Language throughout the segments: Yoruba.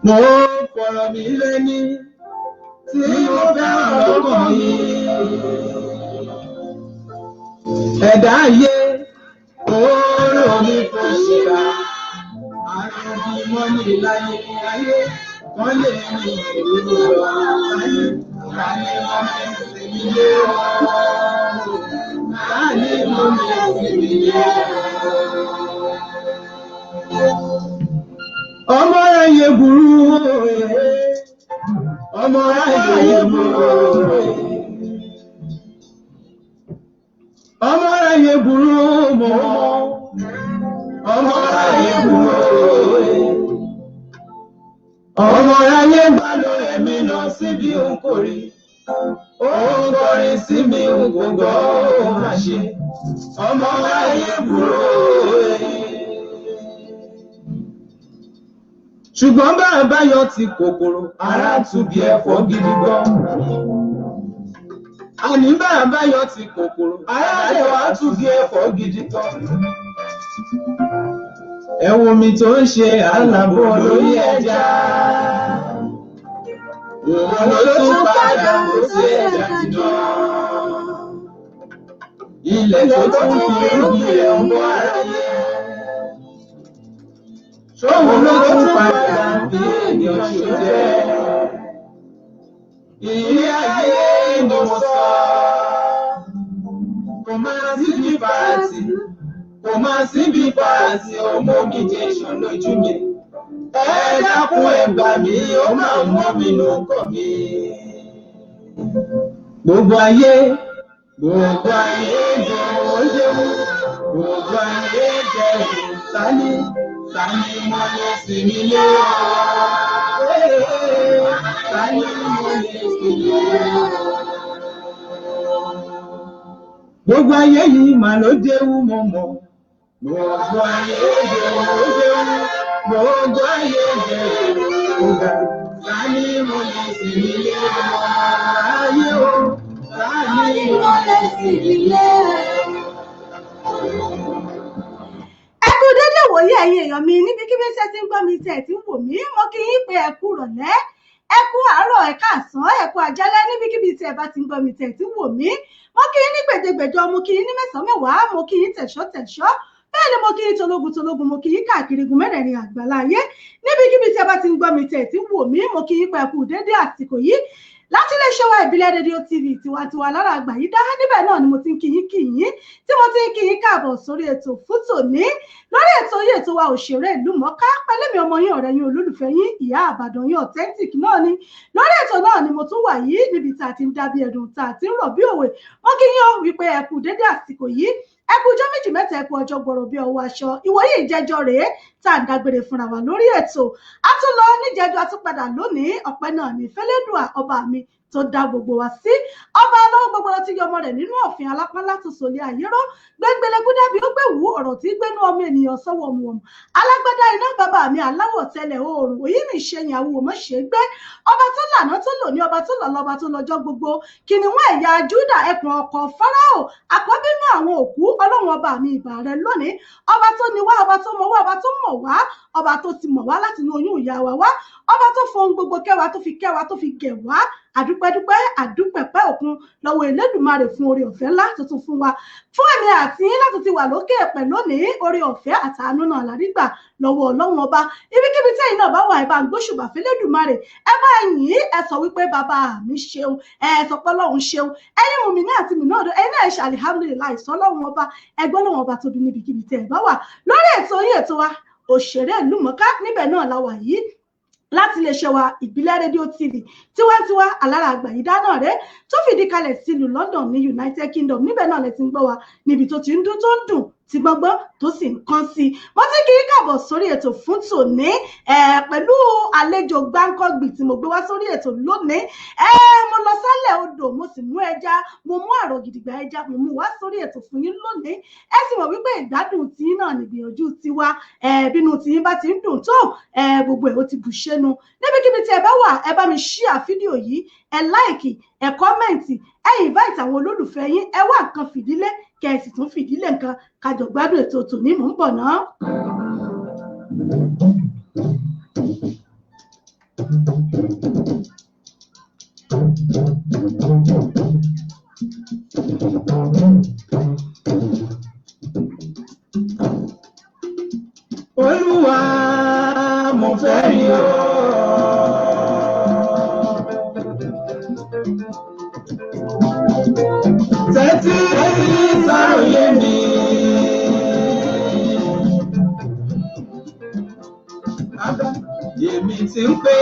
mo fọ̀rọ̀ mi lẹ́ni tí mo fẹ́ràn lọ́kàn mi. Ẹ̀dá ayé oore omi fún ṣìkà àrùn bí mọ́nì láyé ayé wọ́n lè ní ìlú lọ láyé láyé wọ́n fẹ́ sí ilé láyé wọ́n fẹ́ sí ilé. Ọmọ ayé burú ọmọ ayé burú ọmọ ayé burú mọ́ ọmọ ayé burú ọmọ ayé gbà lọ ẹ̀mí lọ síbi òǹkórí òǹkórí sí mi òǹkógọ́ má ṣe ọmọ ayé burú. Ṣùgbọ́n bá àbáyọ ti kòkòrò ara tún bí ẹ̀fọ́ gidi gan. Àní bá àbáyọ ti kòkòrò ara lè wá tún bí ẹ̀fọ́ gidi gan. Ẹ wo mi tó ń ṣe àlàbò lórí ẹja. Òun ló tún padà kó sí ẹja jìnnà. Ilẹ̀ tó tún fi irúgbìn rẹ̀ ń bọ́ ara yẹ. Ṣòwò ló tún padà bí ènìyàn ṣe jẹ́. Ilé ayé ni mo sọ. Kò máa sí bí fàásì. Kò máa sí bí fàásì ọmọ mi jẹ́ ìṣàn lójú mi. Ẹ dákun ẹ gbà mí, ó máa ń mọ́ mi lókàn mi. Gbogbo ayé jẹ́ oúnjẹ. Gbogbo ayé jẹ́ ìsání. Sani mo lè sinmi lé ọ. Sani mo lè sinmi lé ọ. Gbogbo ayé yìí mà ló déwú mọ̀ mọ̀. Gbogbo ayé jẹ́ òjèwú. Gbogbo ayé jẹ́ ògà. Sani mo lè sinmi lé ọ. Ayé o. Sani mo lè sinmi lé ọ. Dédé wòye ẹ̀yin èèyàn mi níbikíbi ṣe ti ń gbọ́ mi tẹ̀ tí ń wò mí mo kí yín pé ẹ kú rọ̀lẹ́ ẹ kú àárọ̀ ẹ káàsán ẹ kú àjálẹ́ níbikíbi tí ẹ bá ti ń gbọ́ mi tẹ̀ tí ń wò mí mo kí yín ní gbèdégbèjọ mo kí yín ní mẹ́sàn-án mẹ́wàá mo kí yín tẹ̀ṣọ́ bẹ́ẹ̀ ni mo kí yín tológun mo kí yín káàkiri gun mẹ́rẹ̀ẹ̀rin àgbáláyé níbikíbi tí ẹ bá ti ń gbọ́ mi tẹ̀ tí ń wò mí mo kí yín pé ẹ kú dédé àsìkò yìí láti iléeṣẹ́ wa ìbílẹ̀ rédíò TV tiwantiwa lára àgbà yìí dá níbẹ̀ náà ni mo ti ń kí yín tí mo ti ń kí yín káàbọ̀ sórí ètò fún tòní lórí ètò yìí ètò wa òṣèré ìlú mọ̀ọ́ká pẹ̀lẹ́mi ọmọ yín ọ̀rẹ́ yín olólùfẹ́ yín ìyá àbàdàn yín authentic náà ni lórí ètò náà ni mo tún wà yìí níbi tá a ti ń dábí ẹ̀dùn tá a ti ń rọ̀ bí òwe wọ́n kí yín ó wípé ẹ kú dédé àsìkò yìí ẹ kú ọjọ́ méjì mẹ́ta ẹ kú ọjọ́ gbọ̀rọ̀ bí ọwọ́ aṣọ ìwòye ìjẹjọ rèé tá à ń dágbére fúnra wa lórí ètò a tún lọ níjẹjọ a tún padà lónìí ọpẹ́ náà ní fẹ́lẹ́dùà ọba mi tó dá gbogbo wa sí ọba aláwọ̀ gbogbo ti yọ ọmọ rẹ̀ nínú òfin alápálá tó sòlé ayérò gbẹngbẹlẹgún dàbí ó gbẹ̀wú ọ̀rọ̀ tí gbénú ọmọ ènìyàn sọ́wọ́ mu alágbádá iná bàbá mi aláwọ̀ tẹ́lẹ̀ oòrùn òyì mi ṣẹyìn àwọn òmò ṣe gbé ọba tó lànà tó lò ní ọba tó lọ lọba tó lọ́jọ́ gbogbo kìnìún ẹ̀yà Júdà ẹkùn ọkọ̀ Fáráò àkọ́bínú àwọn òkú ọlọ́run ọba mi ìbà rẹ̀ lónìí ọba tó ní wá ọba tó mọ̀ wá ọba tó mọ̀ wá ọba tó ti mọ̀ wá láti inú oyún ìyá wa wá ọba tó fohùn gbogbo kẹwàá tó fi kẹwàá tó fi gẹ̀ wá àdúpẹ́pẹ́ òkun lọ́wọ́ Elédùmarè fún oore ọ̀fẹ́ ńlá tuntun fún wa fún ẹ̀mí àti láti ti wà lókè ẹ̀pẹ̀ lónìí oore ọ̀fẹ́ àtàánú náà lárígbà lọ́wọ́ ọlọ́run ọba ibikíbi tí ẹ̀yin náà bá wà ẹ bá ń gbóṣùbà f'Elédùmarè ẹ bá yìn ẹ sọ wípé bàbá mi ṣeun ẹ sọ pé ọlọ́run ṣeun ẹ̀yin mùmínì àti mùmínà ẹ̀yin náà ṣe alihamudulilayi sọ ọlọ́run ọba ẹgbẹ́ ọlọ́run ọba tóbi níbikíbi tí ẹ bá wà lórí ètò yìí ètò wa òṣèré ìlú mọ̀ọ́ká níbẹ̀ náà la wà yìí láti iléeṣẹ́ wa ìbílẹ̀ rédíò TV tiwantiwa alára àgbàyídá náà rẹ tó fìdí kalẹ̀ sílùú London ní United Kingdom níbẹ̀ náà lẹ ti ń gbọ́ wa níbi tó ti ń dún tó ń dùn tí gbọ́ngbọ́n tó sì ń kán sí i mo ti kí káàbọ̀ sórí ètò fún tòní pẹ̀lú àlejò gbáǹkọ́gbì tí mo gbé wá sórí ètò lónìí mo lọ sálẹ̀ odò mo sì mú ẹja mo mú àrò gidigba ẹja mo mú wá sórí ètò fún yín lónìí ẹ sì mọ̀ wípé ìgbádùn tí náà nìgbìyànjú tiwa bínú tí yín bá ti ń dùn tó gbogbo ẹ̀ ó ti bù ṣẹ́nu níbikíbi tí ẹ bá wà ẹ bá mi ṣíà fídíò yìí ẹ láìkì ẹ kọ́mẹ̀ǹtì ẹ invite àwọn olólùfẹ́ yín ẹ wá nǹkan fìdílé kẹ̀sì tún fìdílé nǹkan kájọ gbádùn ètò tòní mò ń bọ̀ náà. Olúwa mo fẹ́ rí ọ. Tẹ́tí sáròyé mi. Èmi ti ń pé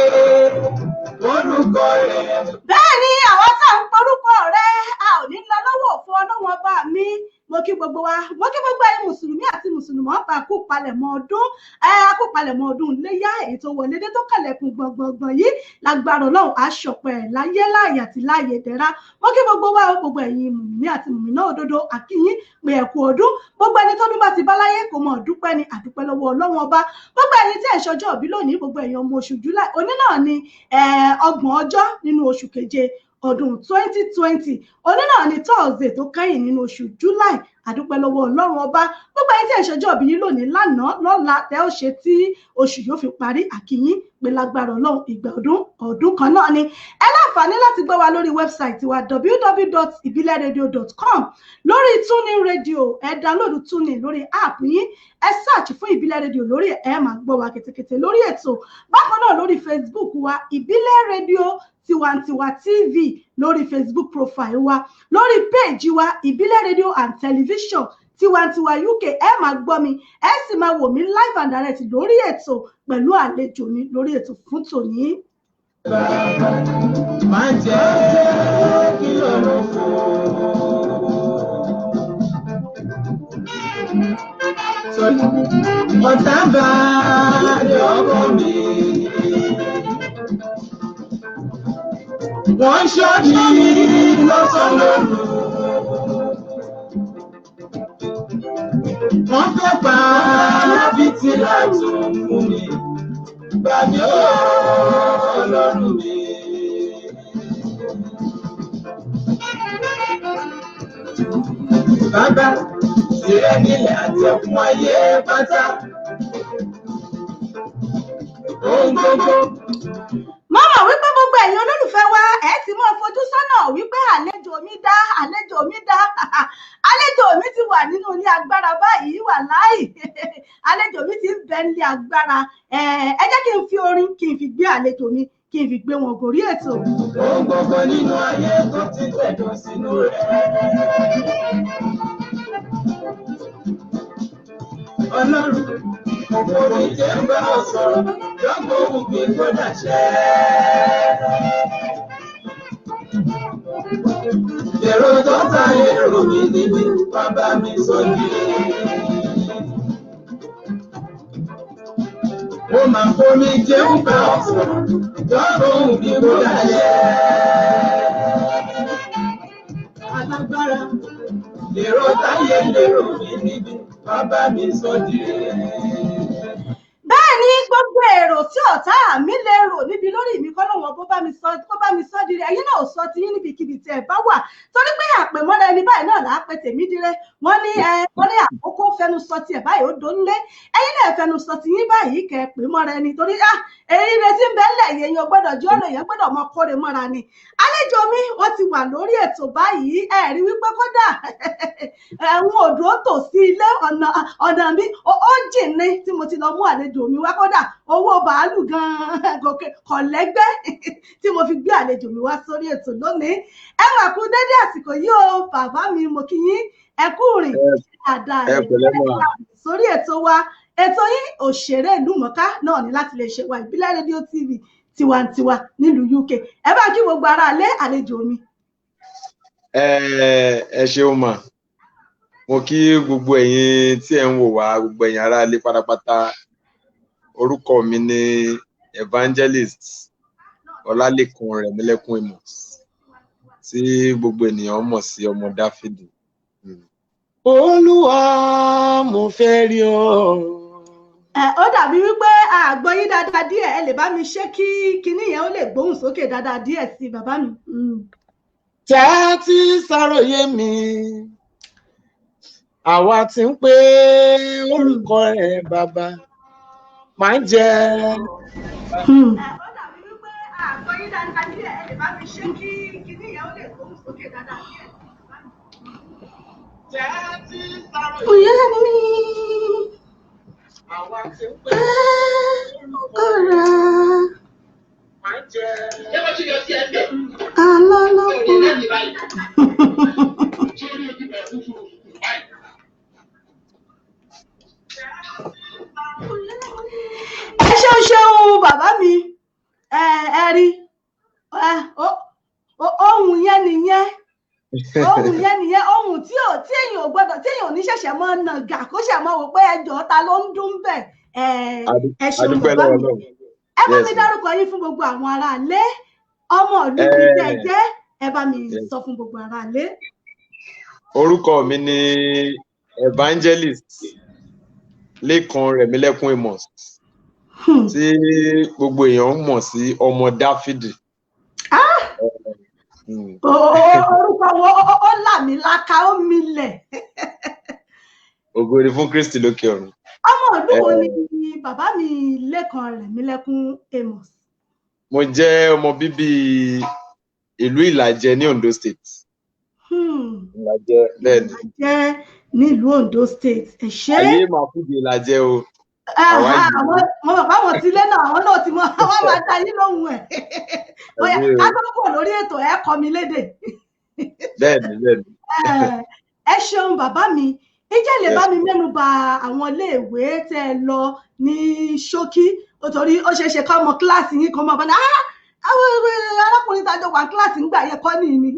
orúkọ rẹ̀. Bẹ́ẹ̀ ni àwọn tá à ń porúkọ rẹ̀ a ò ní lọ lọ́wọ́ òfin ọlọ́wọ́n bá mi. Mo kí gbogbo wa, mo kí gbogbo ẹ̀yin mùsùlùmí àti mùsùlùmọ́ pa kú palẹ̀mọ́ ọdún, kú palẹ̀mọ́ ọdún léyà èyí tó wọlé dé tó kàlẹ̀kùn gbọ̀ngbọ̀ngbọ̀n yìí lágbára Ọlọ́run aṣọpẹ́ láyé láàyè àti láàyè dẹ̀ra. Mo kí gbogbo wa, gbogbo ẹ̀yin mùmí àti mùmínà òdodo àkíyín pé ẹ kú ọdún. Gbogbo ẹni tọ́dún bá ti bá láyé kò mọ̀ dúpẹ́ ni àdúpẹ́ lọ́wọ́ Ọlọ́run ọba. Gbogbo ẹni tí ẹ̀ ṣọjọ́ òbí lónìí, gbogbo ẹ̀yin ọmọ oṣù July òní náà ni 30 ọjọ́ nínú oṣù keje ọdún 2020 òní náà ni Thursday tó kẹ́yìn nínú oṣù July àdúpẹ́ lọ́wọ́ Ọlọ́run ọba. Gbogbo ẹni tí ẹ̀ ṣọjọ́ òbí yín lónìí lánàá lọ́la tẹ́ ó ṣe tí oṣù yóò fi parí àkíyín pé lágbára Ọlọ́run ìgbà ọdún kan náà ni. Ẹ láǹfààní láti gbọ́ wa lórí wẹ́bsáìtì wa www.ibileradio.com, lórí TuneIn Radio, ẹ download TuneIn lórí app yín, ẹ search fún Ìbílẹ̀ Radio lórí ẹ máa gbọ́ wa kètèkètè lórí ètò. Bákan náà lórí Facebook wa Ìbílẹ̀ Radio Tiwantiwa TV lórí Facebook profile wa, lórí page wa Ìbílẹ̀ Radio and Television Tiwantiwa UK. Ẹ máa gbọ́ mi, ẹ sì máa wò mí live and direct lórí ètò pẹ̀lú àlejò mi lórí ètò fún tòní. Bàbá máa jẹ́ kí lọ́rọ̀ fò. Ọ̀tá bá yọ̀bọ̀ mi. Wọ́n ṣọ́ mi lọ́sàn lóru. Wọ́n fẹ́ pa fìtílà tó ń fún mi. Gbàgbé Ọlọ́run mi. Bàbá tirẹ̀ nílẹ̀ àti ẹ̀kún ayé pátá. Ohun gbogbo. Mo mọ̀ wípé gbogbo ẹ̀yin olólùfẹ́ wa ẹ ti mọ́ fojú sọ́nà wípé àlejò mi dá. Àlejò mi ti wà nínú ilé agbára báyìí wà láì. Àlejò mi ti ń bẹ nílé agbára. Ẹ jẹ́ kí n fi orin kí n fi gbé àlejò mi kí n fi gbé wọn gòrí ètò. Ohun gbogbo nínú ayé tó ti tẹ̀dọ̀ sínú rẹ̀. Ọlọ́run òkòrò ìjẹ́ ń bá ọ sọ̀rọ̀ lọ́gbọ̀n òun gbé tó dàṣẹ́. Èrò tó ta èrò mi níbi bàbá mi sọ́jú. Mo máa fomi jẹun bá ọ sọ̀rọ̀ lọ́gbọ̀n òun gbé tó dàṣẹ́. Alágbára èrò táyé lérò mi níbi bàbá mi sọ́jú. Bẹ́ẹ̀ ni gbogbo èrò tí ọ̀tá mi lè rò níbi lórí mi kọ́ lọ́wọ́ bó bá mi sọ dire, ẹ̀yin náà ò sọ ti yín níbikíbi tí ẹ bá wà, torí pé àpèmọ́ra ẹni báyìí náà là á pe tèmi dire. Wọ́n ní àkókò fẹnu sọ tiẹ̀ báyìí ó dónlé, ẹ̀yin náà fẹnu sọ ti yín báyìí kẹ́ ẹ pè mọ́ra ẹni, torí èyí retí ń bẹ́lẹ̀ èèyàn gbọ́dọ̀ jọ́ ọ̀nà èèyàn gbọ́dọ̀ mọ kóre mọ́ra ni. Àlejò mi wọ́n ti wà lórí ètò báyìí, ẹ rí wípé kódà ẹ̀wọ̀n òdò tò sí ilé ọ̀nà mi ó jìn ní tí mo ti lọ mú àlejò mi wá, kódà owó bàálù gan-an kọ̀lẹ́gbẹ́ tí mo fi gbé àlejò mi wá sórí ètò lónìí. Ẹ wà kú dédé àsìkò yìí o bàbá mi, mo kí yín ẹ kú rìn dáadáa sórí ètò wa. Ètò yín òṣèré ìlú mọ̀ká náà ní láti lè ṣe wa Ìbílẹ̀ Radio TV Tiwantiwa nílùú UK. Ẹ bá kí gbogbo ará ilé àlejò mi. Ẹ ṣeun mà, mo kí gbogbo ẹ̀yin tí ẹ ń wò wá, gbogbo ẹ̀yin ará ilé pátápátá. Orúkọ mi ni Evangelist Ọlálékan Rẹ̀mílẹ́kún Amos, tí gbogbo ènìyàn mọ̀ sí ọmọ Dáfídì. Olúwa mo fẹ́ rí ọ. Ó dàbí wípé àgbọ̀ yín dáadáa díẹ̀, ẹ lè bá mi ṣe kí kinní yẹn ó lè gbóhùn sókè dáadáa díẹ̀ sí bàbá mi. Tẹ́tí sáròyé mi, àwa ti ń pè orúkọ ẹ̀ bàbá máa ń jẹ. Ó dàbí wípé yín dáadáa díẹ̀ ẹ lè bá mi ṣe kí kinní yẹn ó lè gbóhùn sókè dáadáa díẹ̀. Òye mi. Ẹ ṣeun bàbá mi ẹ rí ohun yẹn nìyẹn ohun tí èèyàn ò gbọ́dọ̀ tí èèyàn ò ní ṣẹ̀ṣẹ̀ mọ́ nàgà kó ṣẹ̀ mọ́ wò pé ẹjọ́ ta ló ń dún bẹ̀ ẹ ṣeun bàbá mi ẹ bá mi dárúkọ yín fún gbogbo àwọn aráalé ọmọ ìlú mi tẹ́ jẹ́ ẹ bá mi sọ fún gbogbo aráalé. Orúkọ mi ni Evangelist Lékan Rẹ̀mílẹ́kún Amos tí gbogbo èèyàn mọ̀ sí ọmọ Dáfídì. Orúkọ wo ó làmìlaka ó milẹ̀. Ògo ni fún Kristi lókè ọ̀run. Ọmọ ìlú wo ni bàbá mi Lékan Rẹ̀mílẹ́kún Amos? Mo jẹ́ ọmọ bíbí ìlú Ìlàjẹ ní Ondo State. Ìlàjẹ bẹ́ẹ̀ ni. Ìlàjẹ nílùú Ondo State. Ẹ ṣé. Ayé máa fúdi Ìlàjẹ o. Mo bàbá wọn ti lé náà àwọn náà ti mọ àwọn máa dá yín lóhùn ẹ̀. Ká tó pọ̀ lórí ètò ẹ̀ kọ́ mi lédè. Bẹ́ẹ̀ni. Ẹ ṣeun bàbá mi. Ìjẹ́ lè bá mi mẹ́nu bà àwọn iléèwé tẹ́ ẹ lọ ní ṣókí nítorí ó ṣeé ṣe ká mọ kíláàsì yín kan máa bá náà àwọn arákùnrin tàjọ wà kíláàsì ńgbà yẹn kọ́ nìyí ni.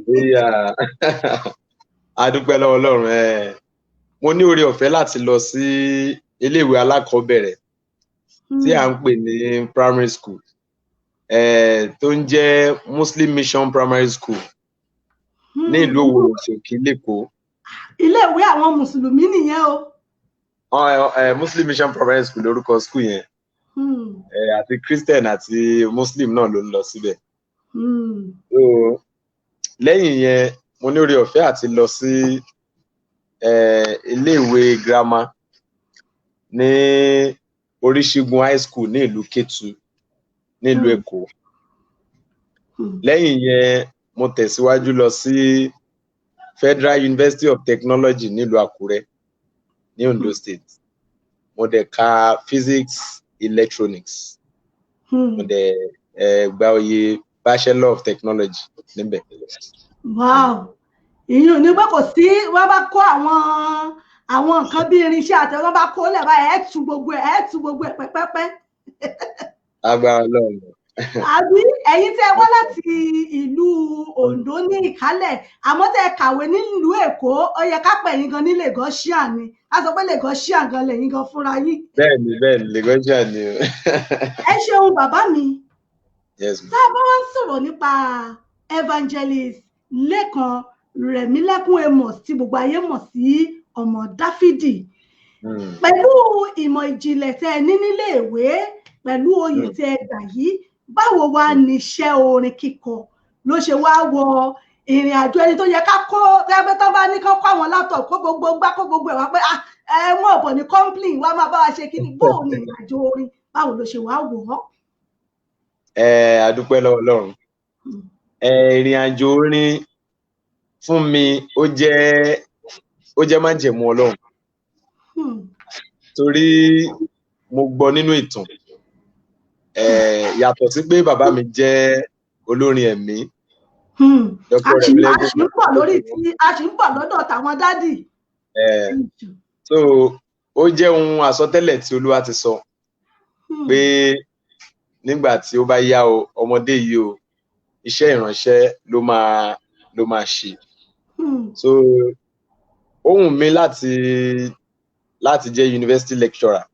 A dúpẹ́ lọ́wọ́ Ọlọ́run mo ní oore ọ̀fẹ́ láti lọ sí iléèwé alákọ̀ọ́bẹ̀rẹ̀ tí à ń pè ní primary school tó ń jẹ́ Muslim Mission Primary School ní ìlú Òwòrò-Ṣòkí l'Ékòó. Iléèwé àwọn mùsùlùmí nìyẹn o. Muslim Mission Primary School lórúkọ school yẹn àti Christian àti Muslim náà ló ń lọ síbẹ̀. Lẹ́yìn yẹn mo ní oore ọ̀fẹ́ àti lọ sí iléèwé girama ní Oríṣìígun High School ní ìlú Kétu nílùú Èkó. Lẹ́yìn yẹn mo tẹ̀síwájú lọ sí Federal University of Technology nílùú Àkúrẹ́ ní Ondo State. Mo dẹ̀ ka Physics Electronics. Mo dẹ̀ gba oyè Bachelor of Technology níbẹ̀. Wow! Ìyún ní pé kò sí wọ́n bá kó àwọn nǹkan bí irinṣẹ́ àti wọ́n bá kó lẹ̀ báyìí ẹ̀ tú gbogbo ẹ̀ pẹ́pẹ́pẹ́. Agbára Ọlọ́run. Àbí ẹ̀yin tẹ́ wá láti ìlú Ondo ní Ìkálẹ̀ àmọ́ tẹ́ kàwé nílùú Èkó ó yẹ ká pè yín gan ní Lagosian ni a sọ pé Lagosian gan lẹ́yìn gan fúnra yín. Bẹ́ẹ̀ni Lagosian ni o. Ẹ ṣeun bàbá mi. Yes. Tá a bá wá ń sọ̀rọ̀ nípa Evangelist Lékan Rẹ̀mílẹ́kún Amos tí gbogbo ayé mọ̀ sí ọmọ Dáfídì pẹ̀lú ìmọ̀ ìjìnlẹ̀ tẹ́ ẹ ní nílé ìwé pẹ̀lú oyè tẹ́ ẹ gbà yìí báwo wá ní iṣẹ́ orin kíkọ ló ṣe wá wọ ìrìn àjò ẹni tó yẹ ká kó ẹgbẹ́ tó bá ní kó kó àwọn laptop kó gbogbo gbá kó gbogbo ẹ̀ wá pé wọ́n ọ̀bọ̀ ní complain wá máa bá wa ṣe kíni bóun ní ìrìn àjò orin báwo ló ṣe wá wọ̀ ọ́. A dúpẹ́ lọ́wọ́ Ọlọ́run. Ìrìn àjò orin fún mi ó jẹ́ májẹ̀mú Ọlọ́run torí mo gbọ́ nínú ìtàn yàtọ̀ sí pé bàbá mi jẹ́ olórin ẹ̀mí. A sì ń pọ̀ lórí tí a sì ń pọ̀ lọ́dọ̀ tàwọn dádì. So ó jẹ́ ohun àsọtẹ́lẹ̀ tí Olúwa ti sọ pé nígbà tí ó bá yá o ọmọdé yìí o iṣẹ́ ìránṣẹ́ ló máa ṣe. So ó wù mí láti jẹ́ university lecturer.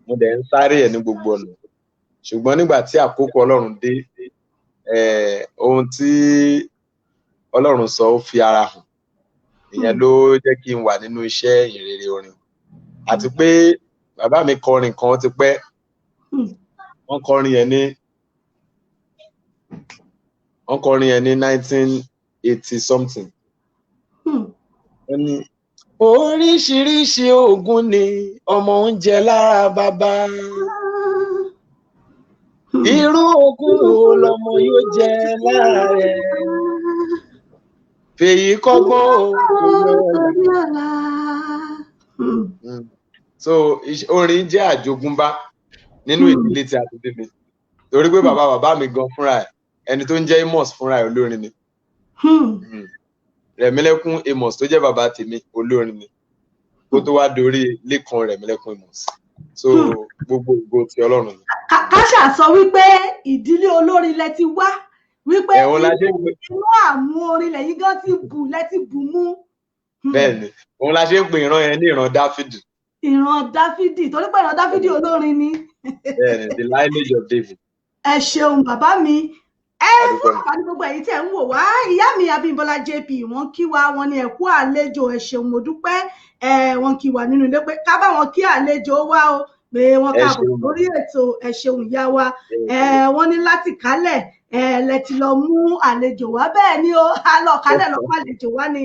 Mo dẹ̀ ń sáré ẹ̀ ní gbogbo ọ̀nà ṣùgbọ́n nígbà tí àkókò Ọlọ́run dé ohun tí Ọlọ́run sọ ó fi ara hàn ìyẹn ló jẹ́ kí n wà nínú iṣẹ́ ìrere orin àti pé bàbá mi kọrin kan ti pẹ́ wọ́n kọrin yẹn ní 1980 something. Oríṣiríṣi oògùn ni ọmọ ń jẹ lára bàbá. Irú ogún lọmọ yóò jẹ láàrẹ̀. Fèyí kọ́gbọ́n ọ̀la. So orin jẹ́ àjogúnbá nínú ìdílé tí a ti bí mi torí pé bàbá mi gan fúnra ẹ̀ ẹni tó ń jẹ́ Amos fúnra ẹ̀ olórin ni. Rẹ̀mílẹ́kún Amos tó jẹ́ bàbá tèmi olórin ni kó tó wá dorí Lékan Rẹ̀mílẹ́kún Amos. So gbogbo ògo ti Ọlọ́run ni. Káṣà sọ wípé ìdílé olórin lẹ ti wá wípé inú àmú orin lẹ́yìn gan ti bù mú. Bẹ́ẹ̀ni òun la ṣe ń pè ìran yẹn ní ìran Dáfídì. Ìran Dáfídì torí pé ìran Dáfídì olórin ni. Bẹ́ẹ̀ni the lineage of David. Ẹ ṣeun bàbá mi. Fún àǹfààní gbogbo èyí tí ẹ ń wò wá ìyá mi Abímbọ́lá JP wọ́n kí wa wọ́n ní ẹ kú àlejò ẹ ṣeun mo dúpẹ́ wọ́n kí wa nínú ilé pé ká bá wọn kí àlejò wá o pé wọ́n káàbọ̀ lórí ètò ẹ ṣeun ìyá wa wọ́n ní láti kálẹ̀ lẹ ti lọ mú àlejò wá bẹ́ẹ̀ ni ó lọ kálẹ̀ lọ fún àlejò wá ni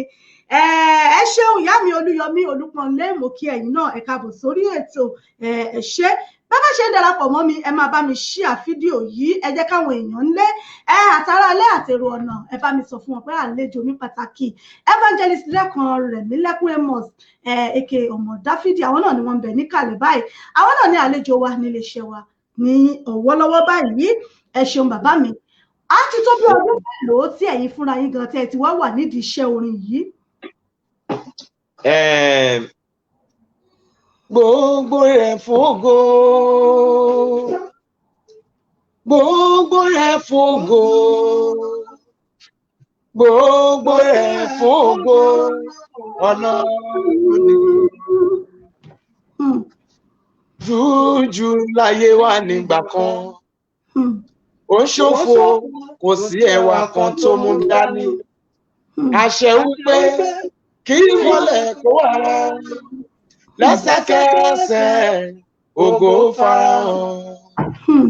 ẹ ṣeun ìyá mi Olúyọmí Olúpọ̀nlé mo kí ẹ̀yin náà ẹ káàbọ̀ sórí ètò ẹ ṣé bàbá ṣe ń darapọ̀ mọ́ mi ẹ máa bá mi share fídíò yìí ẹ jẹ́ káwọn èèyàn ńlé àtàrà alẹ́ àtèrò ọ̀nà ẹ bá mi sọ fún wọn pé àlejò mi pàtàkì Evangelist Lékan Rẹ̀mílẹ́kún Amos èké ọmọ Dáfídì àwọn náà ni wọ́n ń bẹ níkàlẹ̀ báyìí àwọn náà ní àlejò wa níléeṣẹ́ wa ní ọ̀wọ́lọ́wọ́ báyìí ẹ ṣeun bàbá mi á ti tó bí ọdún mélòó tí ẹ̀yin fúnra yín gan tẹ́ ẹ ti wá wà nídìí iṣẹ́ orin yìí. Gbogbo rẹ̀ fògo, gbogbo rẹ̀ fògo, gbogbo rẹ̀ fògo, Ọlọ́run ni. Jújù láyé wa nígbà kan, ó ṣòfò kò sí ẹwà kan tó mú dání. Àṣẹ wípé kí ìmọ́lẹ̀ kó wà lẹ́sẹ̀kẹsẹ̀ ògo farahàn.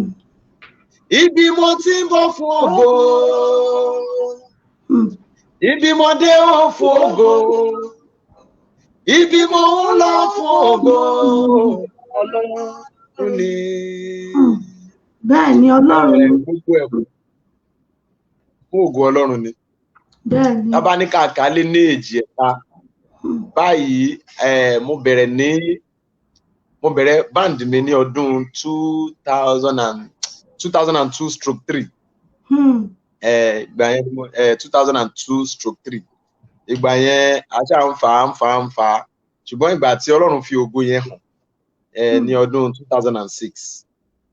Ibi mo ti ń bọ̀ fún ògo, ibi mo dé ó fún ògo, ibi mo ń lọ fún ògo, Ọlọ́run ni. Bẹ́ẹ̀ ni Ọlọ́run. Gbogbo ẹ̀ fún ògo Ọlọ́run ni. Bẹ́ẹ̀ ni. Tábà ní kàkà lé ní èjì ẹ̀ta. Báyìí mo bẹ̀rẹ̀ band mi ní ọdún 2002/3 ìgbà yẹn 2002/3 ìgbà yẹn àṣà ń fà ṣùgbọ́n ìgbà tí Ọlọ́run fi ògo yẹn hàn ní ọdún 2006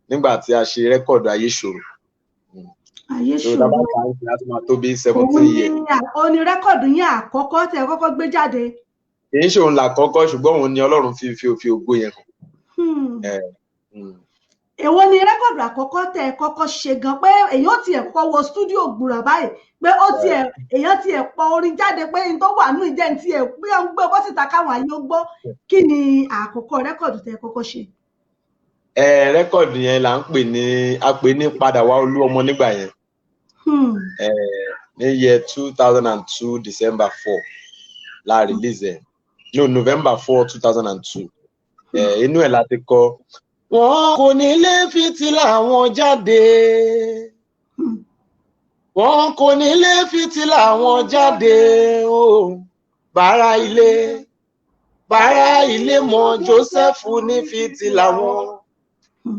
nígbà tí a ṣe rẹ́kọ̀dù Ayéṣòro. Ayéṣòro láti máa tó bí 17 years. Ó ní rẹ́kọ̀dù yẹn àkọ́kọ́ tẹ́ kọ́kọ́ gbé jáde. Kì í ṣe òun làkọ́kọ́ ṣùgbọ́n òun ni Ọlọ́run fi ògo yẹn hàn. Èwo ni rẹ́kọ̀dù àkọ́kọ́ tẹ́ kọ́kọ́ ṣe gan pé èyàn ti ẹ̀ kọ́ wọ stúdíò gbùrà báyìí pé èyàn ti ẹ̀ pọ orin jáde pé n tó wà nù ìjẹ́ ti ẹ̀ pé ń gbé bọ́ síta káwọn ayé ó gbọ́ kí ni àkọ́kọ́ rẹ́kọ̀dù tẹ́ kọ́kọ́ ṣe? Rẹ́kọ̀dù yẹn là ń pè ní Padà Wá Olú Ọmọ nígbà yẹn. Ní year 2002 December 4 la release ẹ̀. No, November 4, 2002. Inú ẹ̀ láti kọ. Wọn kò ní lè fìtílà wọn jáde. Wọn kò ní lè fìtílà wọn jáde o. Bàrà ilé mọ Jósẹ́fù ní fìtílà wọn.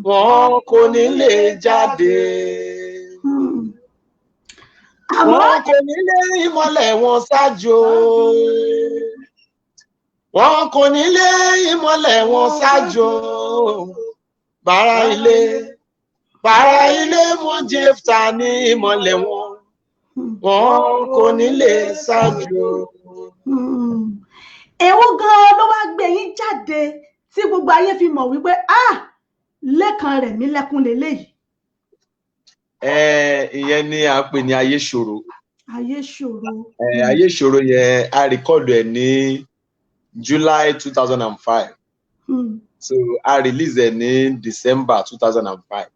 Wọn kò ní lè jáde. Wọn kò ní lè ìmọ́lẹ̀ wọn ṣáájú. Wọn kò ní lé ìmọ́lẹ̀ wọn ṣáájú. Bàrà ilé mọ Jéfítà ní ìmọ́lẹ̀ wọn. Wọn kò ní lè ṣáájú. Èwo gan-an ló wá gbé yín jáde tí gbogbo ayé fi mọ̀ wípé Lékan Rẹ̀mílẹ́kún leléyìí? Ìyẹn ni à ń pè ní Ayéṣòro. Ayéṣòro. Ayéṣòro yẹn a rìkọ́dù ẹ̀ ní July 2005. So I released ẹ̀ ní December 2005.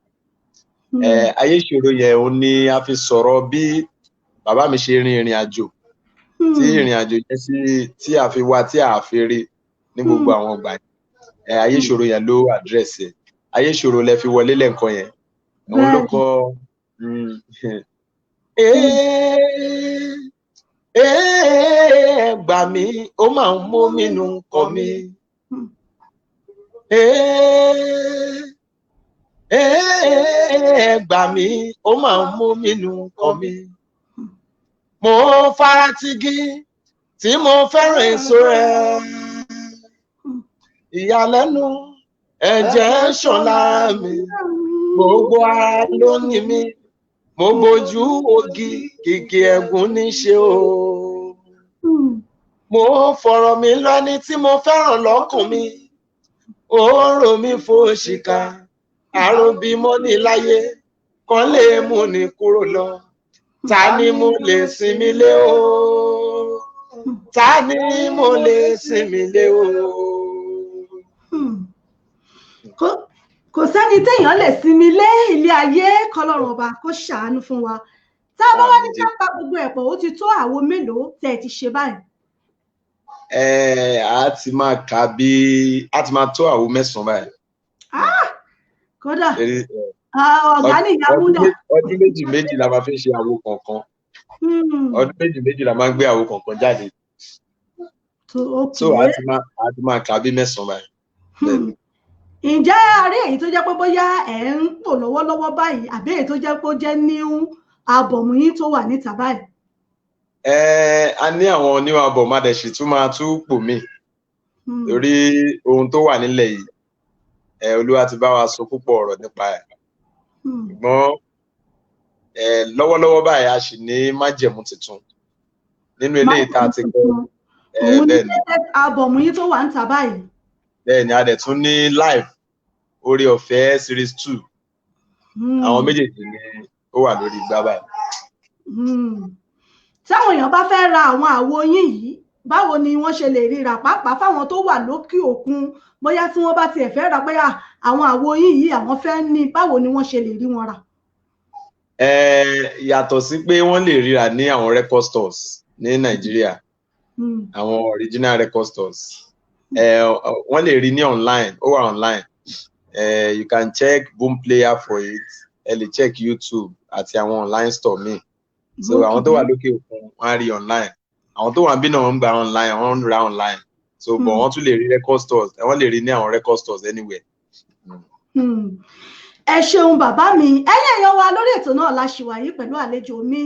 Ayéṣòro yẹn ó ní a fi sọ̀rọ̀ bí bàbá mi ṣe rin ìrìn àjò tí ìrìn àjò yẹn tí a fi wá tí a fi rí ní gbogbo àwọn ìgbà yẹn. Ayéṣòro yẹn ló àdírẹ́sì ẹ̀. Ayéṣòro lẹ fi wọlé lẹ́ǹkan yẹn. Òun ló kọ Gbà mí ó máa ń mú mi nù kàn mí. Gbà mí ó máa ń mú mi nù kàn mí. Mo fara tigi tí mo fẹ́ràn èso rẹ̀. Ìyàlẹ́nu ẹ̀jẹ̀ ń ṣàn lára mi. Gbogbo ara ló ní mi. Mo gbójú ògì kìkì ẹ̀gún níṣe o. Mo fọ̀rọ̀ mi lẹ́ni tí mo fẹ́ràn lọ́kàn mi. Oró mi fòṣìkà. Àròbí mọ́ni láyé kan lè mú ni kúrò lọ. Ta ni mo lè sinmi lé o? Ta ni mo lè sinmi lé o? Kò sẹ́ni téèyàn lè sinmi lé ilé ayé kọlọ́run ọba kó ṣàánú fún wa. Tá a bá wá ní ká pa gbogbo ẹ̀pọ̀ ó ti tó àwo mélòó tẹ́ ẹ ti ṣe báyìí? A ti máa kà bí a ti máa tó àwo 9 báyìí. Kódà ọ̀gá nìyá múnà. Ọdún méjì la máa fi ṣe àwo kọ̀ọ̀kan. Ọdún méjì la máa ń gbé àwo kọ̀ọ̀kan jáde. So a ti máa kà bí 9 báyìí. Ǹjẹ́ a rí èyí tó jẹ́ pé bóyá ẹ̀ ń pò lọ́wọ́lọ́wọ́ báyìí àbí èyí tó jẹ́ pé ó jẹ́ new album yín tó wà níta báyìí? A ní àwọn new album adẹ̀sí tún máa tún pò mí. Torí ohun tó wà nílẹ̀ yìí Olúwa ti bá wa sọ púpọ̀ ọ̀rọ̀ nípa ẹ̀. Ṣùgbọ́n lọ́wọ́lọ́wọ́ báyìí a sì ní májẹ̀mú tuntun nínú eléyìí tá a ti kọ́. Òun ní album yín tó wà níta báyìí. Bẹ́ẹ̀ni a dẹ̀ tún ní live Oore Ọ̀fẹ́ series 2. Àwọn méjèèjì ni ó wà lórí igbá báyìí. Táwọn èèyàn bá fẹ́ ra àwọn àwo yín yìí báwo ni wọ́n ṣe lè ríra pàápàá fáwọn tó wà lókè òkun bóyá tí wọ́n bá tiẹ̀ fẹ́ ra pé àwọn àwo yín yìí àwọn fẹ́ ní báwo ni wọ́n ṣe lè rí wọn rà? Yàtọ̀ sí pé wọ́n lè ríra ní àwọn record stores ní Nàìjíríà, àwọn original record stores. Wọ́n lè rí ní online, ó wà online. You can check Boomplayer for it. Ẹ lè check YouTube àti àwọn online store míì. So àwọn tó wà lókè òkun wọ́n á rí online. Àwọn tó wà bí náà wọ́n ń gba online, wọ́n ń ra online. So but wọ́n tún lè rí record stores. Wọ́n lè rí ní àwọn record stores anywhere. Ẹ ṣeun bàbá mi. Ẹ̀yin èèyàn wa lórí ètò náà la ṣì wà yìí pẹ̀lú àlejò mi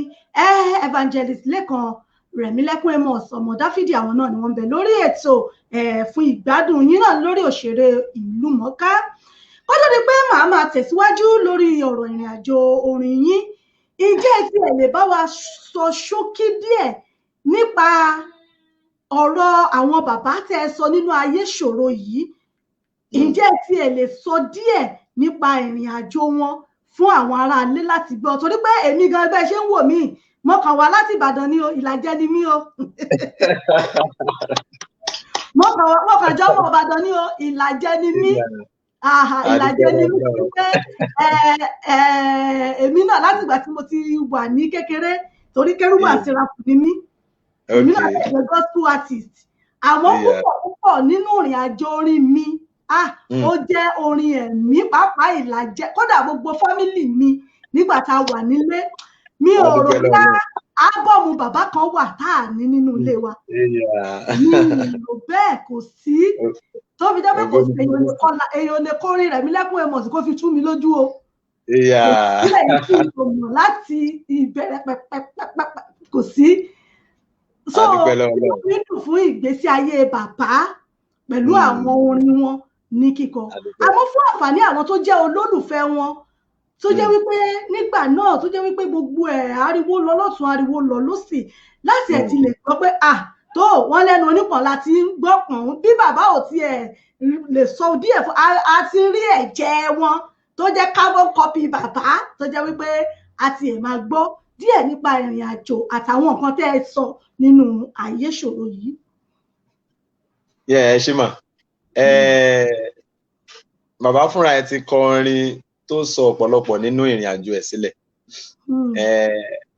Evangelist Lékan Rẹ̀mílẹ́kún Amos ọmọ Dáfídì. Àwọn náà ni wọ́n ń bẹ lórí ètò fún ìgbádùn yín náà lórí òṣèré ìlú mọ̀ọ́ká. Kó tó di pé màá máa tẹ̀síwájú lórí ọ̀rọ̀ ìrìn àjò orin yín, ǹjẹ́ tí ẹ lè bá wa sọ ṣókí díẹ̀ nípa ọ̀rọ̀ àwọn bàbá tẹ́ ẹ sọ nínú Ayé Ṣòro yìí? Ǹjẹ́ tí ẹ lè sọ díẹ̀ nípa ìrìn àjò wọn fún àwọn aráalé láti gbọ́? Torí pé èmi gan bẹ́ẹ̀ ṣe ń wò mí mo kàn wá láti Ìbàdàn ní o, Ìlàjẹ ni mí o. mo kàn jọ mọ Ìbàdàn ní o, Ìlàjẹ ni mí. Ìlàjẹ ni mí pé èmi náà láti ìgbà tí mo ti wà ní kékeré torí Kérúbù àti Sẹ́ráfù ni mí. Èmi náà ṣe gospel artist. Àwọn púpọ̀ nínú ìrìn àjò orin mi ó jẹ́ orin ẹ̀mí pàápàá Ìlàjẹ, kódà gbogbo fámìlì mi nígbà tá a wà nílé mi ò rò pé ábọ̀mù bàbá kan wà tá a ní nínú ilé wa. Mi ò bẹ́ẹ̀ kò sí tó fi jẹ́ pé kò sí èèyàn lè kọrin Rẹ̀mílẹ́kún Amos kó fi tú mi lójú o. Ìpínlẹ̀ yìí kì í mọ̀ láti ìbẹ̀rẹ̀ pẹ̀pẹ̀pẹ̀pẹ̀ kò sí. So mi dùn fún ìgbésí ayé bàbá pẹ̀lú àwọn orin wọn ní kíkọ. Àmọ́ fún àǹfààní àwọn tó jẹ́ olólùfẹ́ wọn tó jẹ́ wípé nígbà náà tó jẹ́ wípé gbogbo ariwo lọ lọ́tún ariwo lọ lósì láti ẹ̀ ti lè gbọ́ pé tó wọ́n lẹ́nu onípọ̀n láti ń gbọ́ pọ̀n bí bàbá ò tiẹ̀ lè sọ díẹ̀ fún a ti rí ẹ̀jẹ̀ wọn tó jẹ́ carbon copy bàbá tó jẹ́ wípé a ti ẹ̀ máa gbọ́ díẹ̀ nípa ìrìn àjò àtàwọn nǹkan tẹ́ ẹ sọ nínú Ayé Ṣòro yìí. Ẹ ṣé mà. Bàbá fúnra ẹ̀ ti kọrin tó sọ ọ̀pọ̀lọpọ̀ nínú ìrìn àjò ẹ̀ sílẹ̀.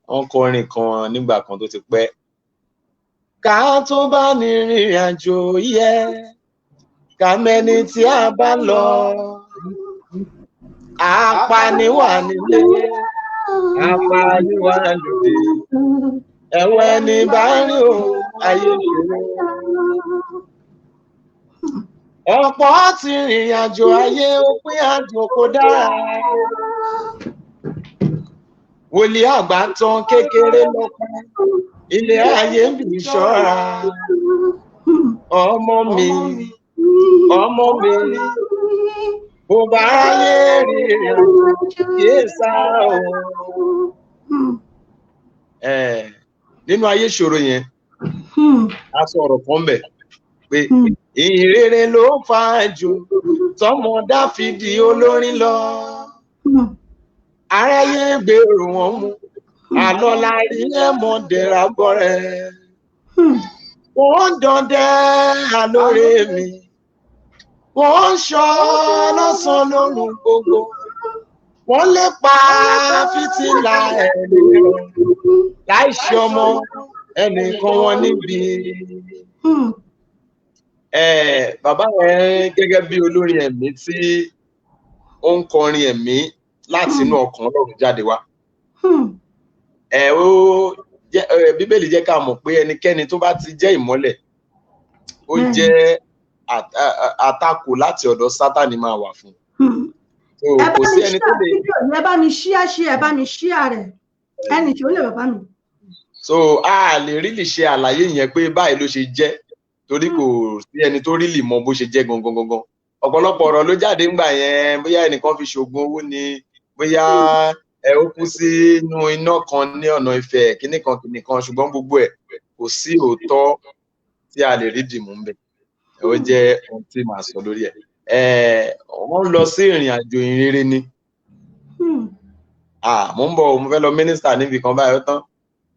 Wọ́n kọrin kan nígbà kan tó ti pẹ́. Ká tó bá ní rìnrìn àjò yẹ ká mẹ́ni tí a bá lọ. Apani wà nílé Apàlúwa lòdì. Ẹ̀wọ̀n ẹni bá rí o, ayé ṣòro. Ọ̀pọ̀ ti rìnrìn àjò ayé, òpin àjò kò dára. Wòlíì àgbà tán kékeré lọ́pẹ́, ilé ayé ń bì ṣọ́ra. Ọmọ mi, bó bá ráyé rìnrìn àjò, yé sá o. Nínú ayé ṣòro yẹn, a sọ ọ̀rọ̀ kan bẹ̀ pé ìyìn rere ló fa jù tọmọ Dáfídì olórin lọ. Aráyé gbèrò wọn mú, àlọ́ la rí ẹ̀mọ́ dẹ̀ra bọ́rẹ̀. Wọ́n dọdẹ àlóore mi, wọ́n ṣọ́ lọ́sàn lóru gbogbo, wọ́n lépa fìtílà ẹ̀mí láì ṣe ọmọ ẹnìkan wọn níbi. Bàbá yẹn gẹ́gẹ́ bí olórin ẹ̀mí tí ó ń kọrin ẹ̀mí láti inú ọkàn Ọlọ́run jáde wá. Bíbélì jẹ́ ká mọ̀ pé ẹnikẹ́ni tó bá ti jẹ́ ìmọ́lẹ̀, ó jẹ́ àtakò láti ọ̀dọ̀ Sátánì máa wà fún. Kò sí ẹni tó lè. Ẹ bá mi ṣíà rẹ̀, ẹnì tí ó lè bàbá mi. So a lè rí lè ṣe àlàyé yẹn pé báyìí ló ṣe jẹ́, torí kò sí ẹni tó rí lè mọ bó ṣe jẹ́ gangan. Ọ̀pọ̀lọpọ̀ ọ̀rọ̀ ló jáde ńgbà yẹn, bóyá ẹnìkan fi ṣògùn owó ni, bóyá ó kú sínú iná kan ní ọ̀nà Ifẹ̀ kíníkan, ṣùgbọ́n gbogbo ẹ̀ kò sí òótọ́ tí a lè rí dìmú ńbẹ̀. Ó jẹ́ ohun tí màá sọ lórí ẹ̀. Wọ́n lọ sí ìrìn àjò ìrere ni. Mo ń bọ̀, mo fẹ́ lọ mínísítà níbi kan báyìí ó tán.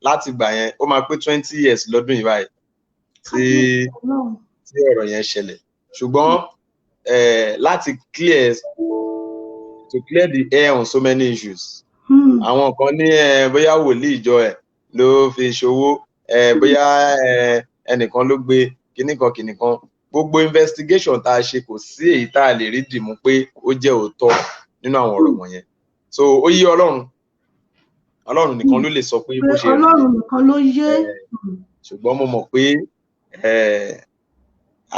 Láti gbà yẹn ó máa pé 20 years lọ́dún yìí báyìí tí ọ̀rọ̀ yẹn ṣẹlẹ̀. Ṣùgbọ́n láti clear the air on so many issues. Àwọn kan ní bóyá wòlíì ìjọ ẹ̀ ló fi ṣòwò, bóyá ẹnìkan ló gbé kíníkan. Gbogbo investigation tá a ṣe kò sí èyí tá a lè rí dìmú pé ó jẹ́ òótọ́ nínú àwọn ọ̀rọ̀ wọ̀nyẹn. So ó yé Ọlọ́run nìkan ló lè sọ pé bó ṣe rí. Ọlọ́run nìkan ló yé. Ṣùgbọ́n mo mọ̀ pé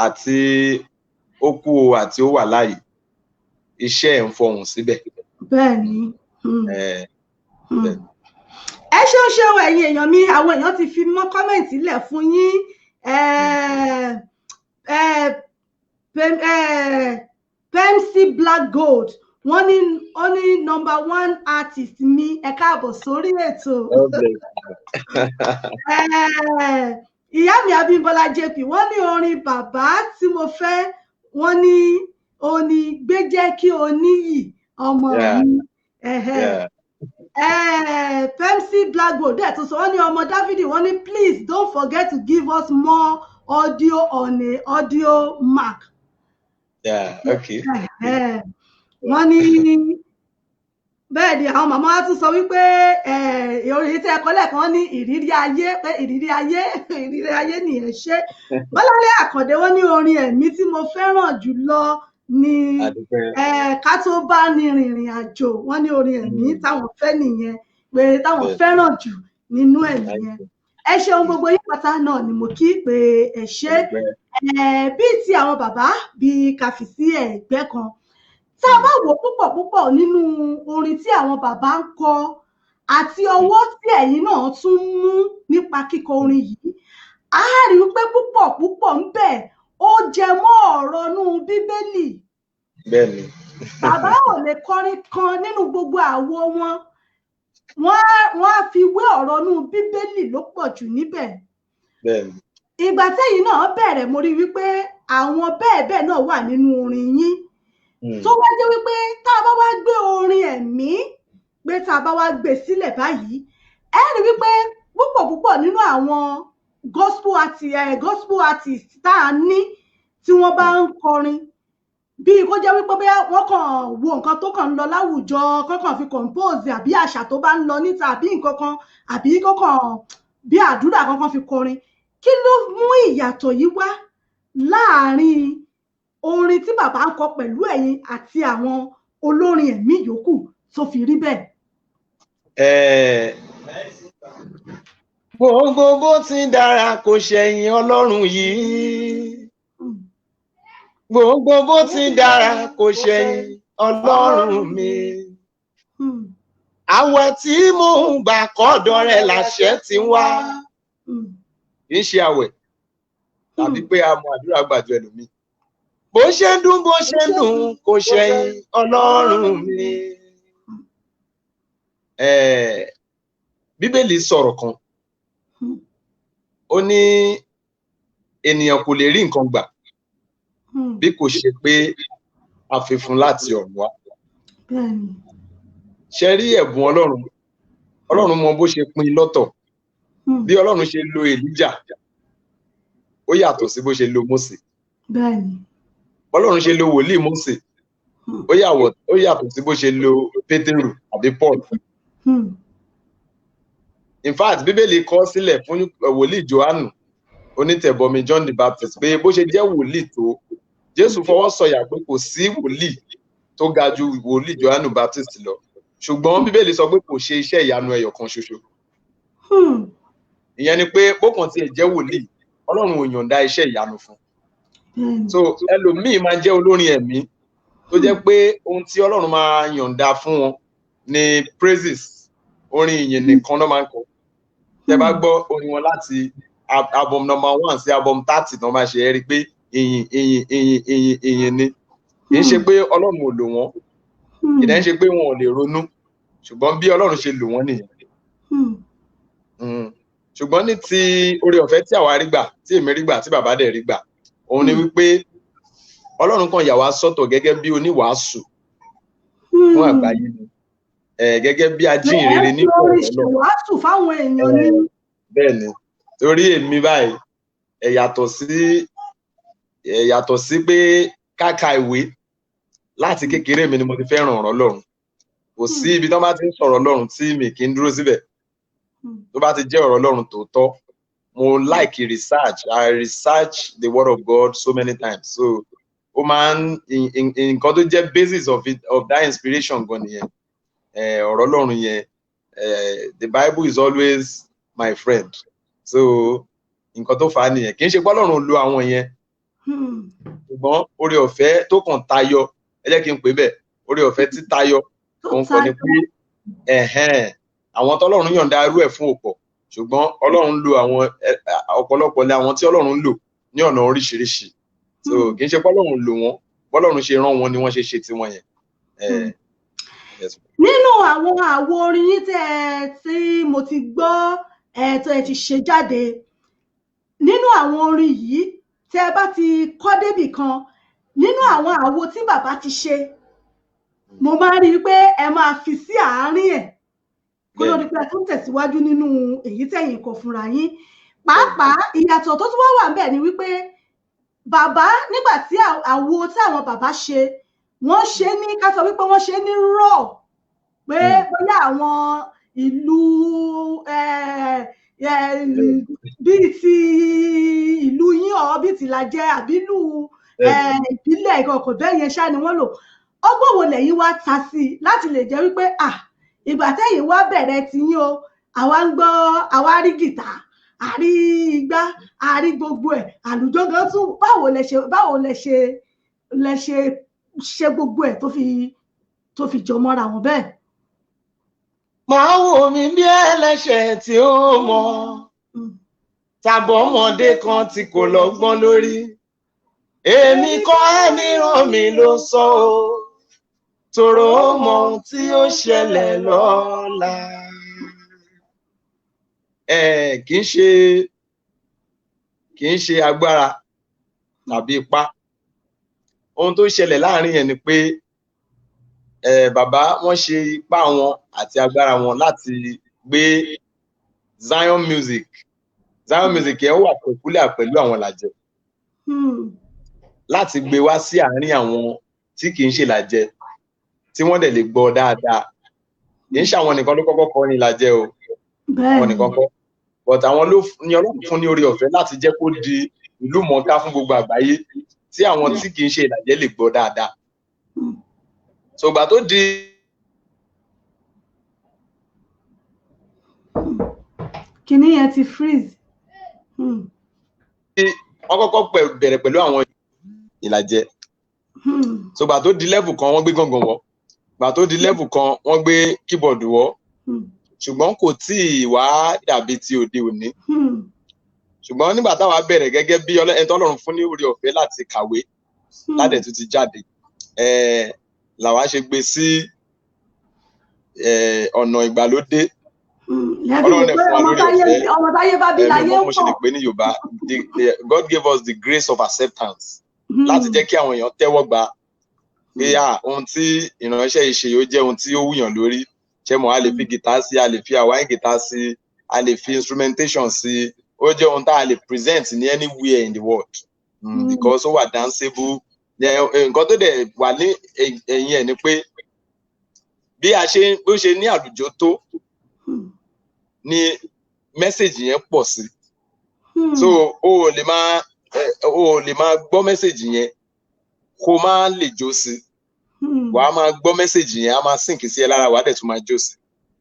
àti ó kú o àti ó wà láàyè, iṣẹ́ ẹ̀ ń fọhùn síbẹ̀. Bẹ́ẹ̀ni. Ẹ ṣeun ẹ̀yin èèyàn mi, àwọn èèyàn ti fi mọ́ kọ́mẹ̀ntì lẹ̀ fún yín. Pemsi Black Gold wọ́n ní #1 artist mi, ẹ káàbọ̀ sórí ètò. Ìyá mi Abímbọ́lá JP wọ́n ní orin bàbá tí mo fẹ́, wọ́n ní oní gbé jẹ́ kí o níyì ọmọ mi. Pemsi Black Gold dẹ̀ tún sọ wọ́n ní ọmọ Dáfídì, wọ́n ní please don't forget to give us more audio on a audio mark. Wọ́n ní bẹ́ẹ̀ ni àwọn màmá wa tún sọ wípé orin tí ẹ̀kọ́ lẹ́ẹ̀kan wọ́n ní ìrírí ayé pé ìrírí ayé nìyẹn ṣe. Bọ́láńlé Àkàndé wọ́n ní orin ẹ̀mí tí mo fẹ́ràn jùlọ ní ká tó bá ní rìnrìn àjò. Wọ́n ní orin ẹ̀mí táwọn fẹ́ nìyẹn, pé táwọn fẹ́ràn jù nínú ẹ̀ nìyẹn. Ẹ ṣeun gbogbo yín pátá náà ni mo kí pé ẹ ṣe bí ti àwọn bàbá bí kàfi sí ẹ̀gbẹ́ kan. Tá a bá wò púpọ̀ nínú orin tí àwọn bàbá ń kọ àti ọwọ́ tí ẹ̀yin náà tún mú nípa kíkọ orin yìí, a rí wípé púpọ̀ ń bẹ ó jẹ mọ́ ọ̀rọ̀ nú Bíbélì. Bẹ́ẹ̀ni. Bàbá ò lè kọrin kan nínú gbogbo àwo wọn. Wọ́n á fi wé ọ̀rọ̀ nú Bíbélì ló pọ̀ jù níbẹ̀. Bẹ́ẹ̀ni. Ìgbà tẹ́yìn náà bẹ̀rẹ̀ mo rí wípé àwọn bẹ́ẹ̀ náà wà nínú orin yín. Tó wá jẹ́ wípé tá a bá wá gbé orin ẹ̀mí pé tá a bá wá gbé sílẹ̀ báyìí, ẹ rí wípé púpọ̀ nínú àwọn gospel artist tá a ní tí wọ́n bá ń kọrin, bí kó jẹ́ wípé bóyá wọ́n kàn wo nǹkan tó kàn ń lọ láwùjọ, kọ́kàn fi compose àbí àṣà tó bá ń lọ níta àbí nǹkan kan, àbí kọ́kàn bí àdúrà kankan fi kọrin. Kí ló mú ìyàtọ̀ yìí wá láàárín orin tí bàbá ń kọ pẹ̀lú ẹ̀yin àti àwọn olórin ẹ̀mí yòókù tó fi rí bẹ́ẹ̀? Gbogbo bó ti dára kò ṣẹ̀yìn Ọlọ́run yìí. Gbogbo bó ti dára kò ṣẹ̀yìn Ọlọ́run mi. Àwẹ̀ tí mò ń gbà kọ́dọ̀ rẹ̀ làṣẹ ti wá. Kì í ṣe àwẹ̀ tàbí pé a mọ àdúrà gbàjọ ẹlòmíì. Bó ṣe ń dún kò ṣẹ̀yìn Ọlọ́run mi. Bíbélì sọ̀rọ̀ kan. Ó ní ènìyàn kò lè rí nǹkan gbà bí kò ṣe pé a fi fún láti ọ̀run wá. Ṣe rí ẹ̀bùn Ọlọ́run mọ bó ṣe pín lọ́tọ̀. Bí Ọlọ́run ṣe lo Èlíjà ó yàtọ̀ sí bó ṣe lo Mósè. Ọlọ́run ṣe lo wòlíì Mósè ó yàtọ̀ sí bó ṣe lo Pétérù àbí Paul. In fact, Bíbélì kọ sílẹ̀ fún wòlíì Jòhánù onítẹ̀bọmi John the Baptist pé bó ṣe jẹ́ wòlíì tó Jésù fọwọ́ sọ̀yà pé kò sí wòlíì tó ga ju wòlíì Jòhánù Baptist lọ. Ṣùgbọ́n Bíbélì sọ pé kò ṣe iṣẹ́ ìyanu ẹyọ kan ṣoṣo. Ìyẹn ni pé bókan tí ẹ jẹ́ wòlíì Ọlọ́run ò yọ̀ǹda iṣẹ́ ìyanu fún. So ẹlòmíì máa jẹ́ olórin ẹ̀mí tó jẹ́ pé ohun tí Ọlọ́run máa yọ̀ǹda fún wọn ni praises, orin ìyìn nìkan náà máa ń kọ. Tẹ́ bá gbọ́ orin wọn láti album number 1 sí album 30 náà máa ṣe ẹ́ rí pé ìyìn ni. Kì í ṣe pé Ọlọ́run ò lò wọ́n, kì í ṣe pé wọn ò lè ronú, ṣùgbọ́n bí Ọlọ́run ṣe lò wọ́n nìyẹn. Ṣùgbọ́n ní ti oore ọ̀fẹ́ tí àwa rí gbà, tí èmi rí gbà, tí bàbá dẹ̀ rí gbà, òun ni wípé Ọlọ́run kan yà wá sọ́tọ̀ gẹ́gẹ́ bí oníwàásù fún àgbáyé ni. Gẹ́gẹ́ bí ajínrere ní ìwàásù fáwọn èèyàn ni. Bẹ́ẹ̀ ni, torí èmi báyìí yàtọ̀ sí pé káka ìwé láti kékeré mi ni mo ti fẹ́ràn ọ̀rọ̀ Ọlọ́run. Kò sí ibi tó bá ti ń sọ̀rọ̀ Ọlọ́run tí mi kì í dúró síbẹ̀. Tó bá ti jẹ́ ọ̀rọ̀ Ọlọ́run tòótọ́, mo like research. I research the word of God so many times. So ó máa ń nǹkan tó jẹ́ basis of that inspiration gan nìyẹn. Ọ̀rọ̀ Ọlọ́run yẹn, the Bible is always my friend. So nǹkan tó fà á nìyẹn. Kì í ṣe pé Ọlọ́run lo àwọn yẹn. Ṣùgbọ́n oore ọ̀fẹ́ tó kàn tayọ, ẹ jẹ́ kí n pè bẹ́ẹ̀, oore ọ̀fẹ́ tí tayọ òun kọ́ ni pé àwọn tọ́lọ́run yọ̀ǹda irú ẹ̀ fún ọ̀pọ̀, ṣùgbọ́n Ọlọ́run lo àwọn ọ̀pọ̀lọpọ̀ lé àwọn tí Ọlọ́run lò ní ọ̀nà oríṣiríṣi. So kì í ṣe pé Ọlọ́run lò wọ́n, bọ́lọ́run ṣe rán wọn ni wọ́n ṣe ṣe tiwọn yẹn. Nínú àwọn àwo orin yín tí mo ti gbọ́ tó ẹ ti ṣe jáde, nínú àwọn orin yìí tí ẹ bá ti kọ́ débì kan, nínú àwọn àwo tí bàbá ti ṣe, mo máa rí i pé ẹ máa fi sí àárín ẹ̀ kó ló di pé ẹ tún tẹ̀síwájú nínú èyí tẹ̀yìn kọ fúnra yín. Pàápàá ìyàtọ̀ tó tún wá wà ńbẹ̀ ni wípé bàbá nígbà tí àwo tí àwọn bàbá ṣe, wọ́n ṣe ní ká sọ wípé wọ́n ṣe ní raw, pé bóyá àwọn ìlú bíi ti ìlú yín ọ̀ bíi ti Ìlàjẹ àbí ìlú ìbílẹ̀ ìkọ̀kọ̀ bẹ́ẹ̀ yẹn ṣá ni wọ́n lò. Ọgbọ́n wo lẹ̀yin wá ta sí i láti lè jẹ́ wípé ìgbà tẹ́yìn wá bẹ̀rẹ̀ ti yín o, àwa ń gbọ́, àwa rí gìtá, àrí igbá, àrí gbogbo ẹ̀, àlùjọ gan tún, báwo lẹ ṣe gbogbo ẹ̀ tó fi jọ mọ́ra wọn bẹ́ẹ̀? Máa wò mí bí ẹlẹ́ṣẹ̀ tí ó mọ̀, tàbọ̀ ọmọdé kan tí kò lọ́gbọ́n lórí. Èmi kọ́ ẹni rán mi ló sọ o, tòrò ó mọ ohun tí ó ṣẹlẹ̀ lọ́la. Kì í ṣe agbára tàbí ipá. Ohun tó ṣẹlẹ̀ láàrin yẹn ni pé bàbá wọ́n ṣe ipá wọn àti agbára wọn láti gbé Zion Music yẹn wà pẹ̀kúlẹ̀ pẹ̀lú àwọn Ìlàjẹ, láti gbé wá sí àárín àwọn tí kì í ṣe Ìlàjẹ tí wọ́n dẹ̀ lè gbọ́ dáadáa. Kì í ṣe àwọn nìkan ló kọ́kọ́ kọ ní Ìlàjẹ o, àwọn nìkan kọ́, but àwọn ló ní Ọlọ́run fún ní oore ọ̀fẹ́ láti jẹ́ kó di ìlú mọ̀ọ́ká fún gbogbo àgbáyé tí àwọn tí kì í ṣe Ìlàjẹ lè gbọ́ dáadáa. So ìgbà tó di Kíní yẹn ti freeze. wọ́n kọ́kọ́ bẹ̀rẹ̀ pẹ̀lú àwọn ìlàjẹ. So gbà tó di level kan wọ́n gbé gángan wọ̀, gbà tó di level kan wọ́n gbé keyboard wọ̀, ṣùgbọ́n kò tí ì wá dàbí ti òde òní. Ṣùgbọ́n nígbà táwa bẹ̀rẹ̀ gẹ́gẹ́ bí ẹni tọ́lọ́run fún ní oore ọ̀fẹ́ láti kàwé ládẹ̀ tó ti jáde, làwa ṣe gbé sí ọ̀nà ìgbàlódé. Ọlọ́run dẹ̀ fún wa lórí ọ̀fẹ́. Ọmọ táyé bá bí láyé ń mo ṣe lè pọ̀. pè ní Yorùbá, God gave us the grace of acceptance láti jẹ́ kí àwọn èèyàn tẹ́wọ́ gbà pé ohun tí ìránṣẹ́ yìí ṣe yóò jẹ́ ohun tí ó wúyàn lórí. Ṣé mo a lè fi guitar sí, a lè fi Hawaiian guitar sí, a lè fi instrumentation sí, ó jẹ́ ohun tá a lè present ní anywhere in the world because ó wà danceable. Nǹkan tó dẹ̀ wà ní ẹ̀yìn ẹ̀ ni pé bí ó ṣe ní àlùjọ tó ni message yẹn pọ̀ sí. So o lè máa gbọ́ message yẹn kó má lè jó sí. Wàá máa gbọ́ message yẹn, a máa sink sí ẹ lára, wàá dẹ̀ tún máa jó sí.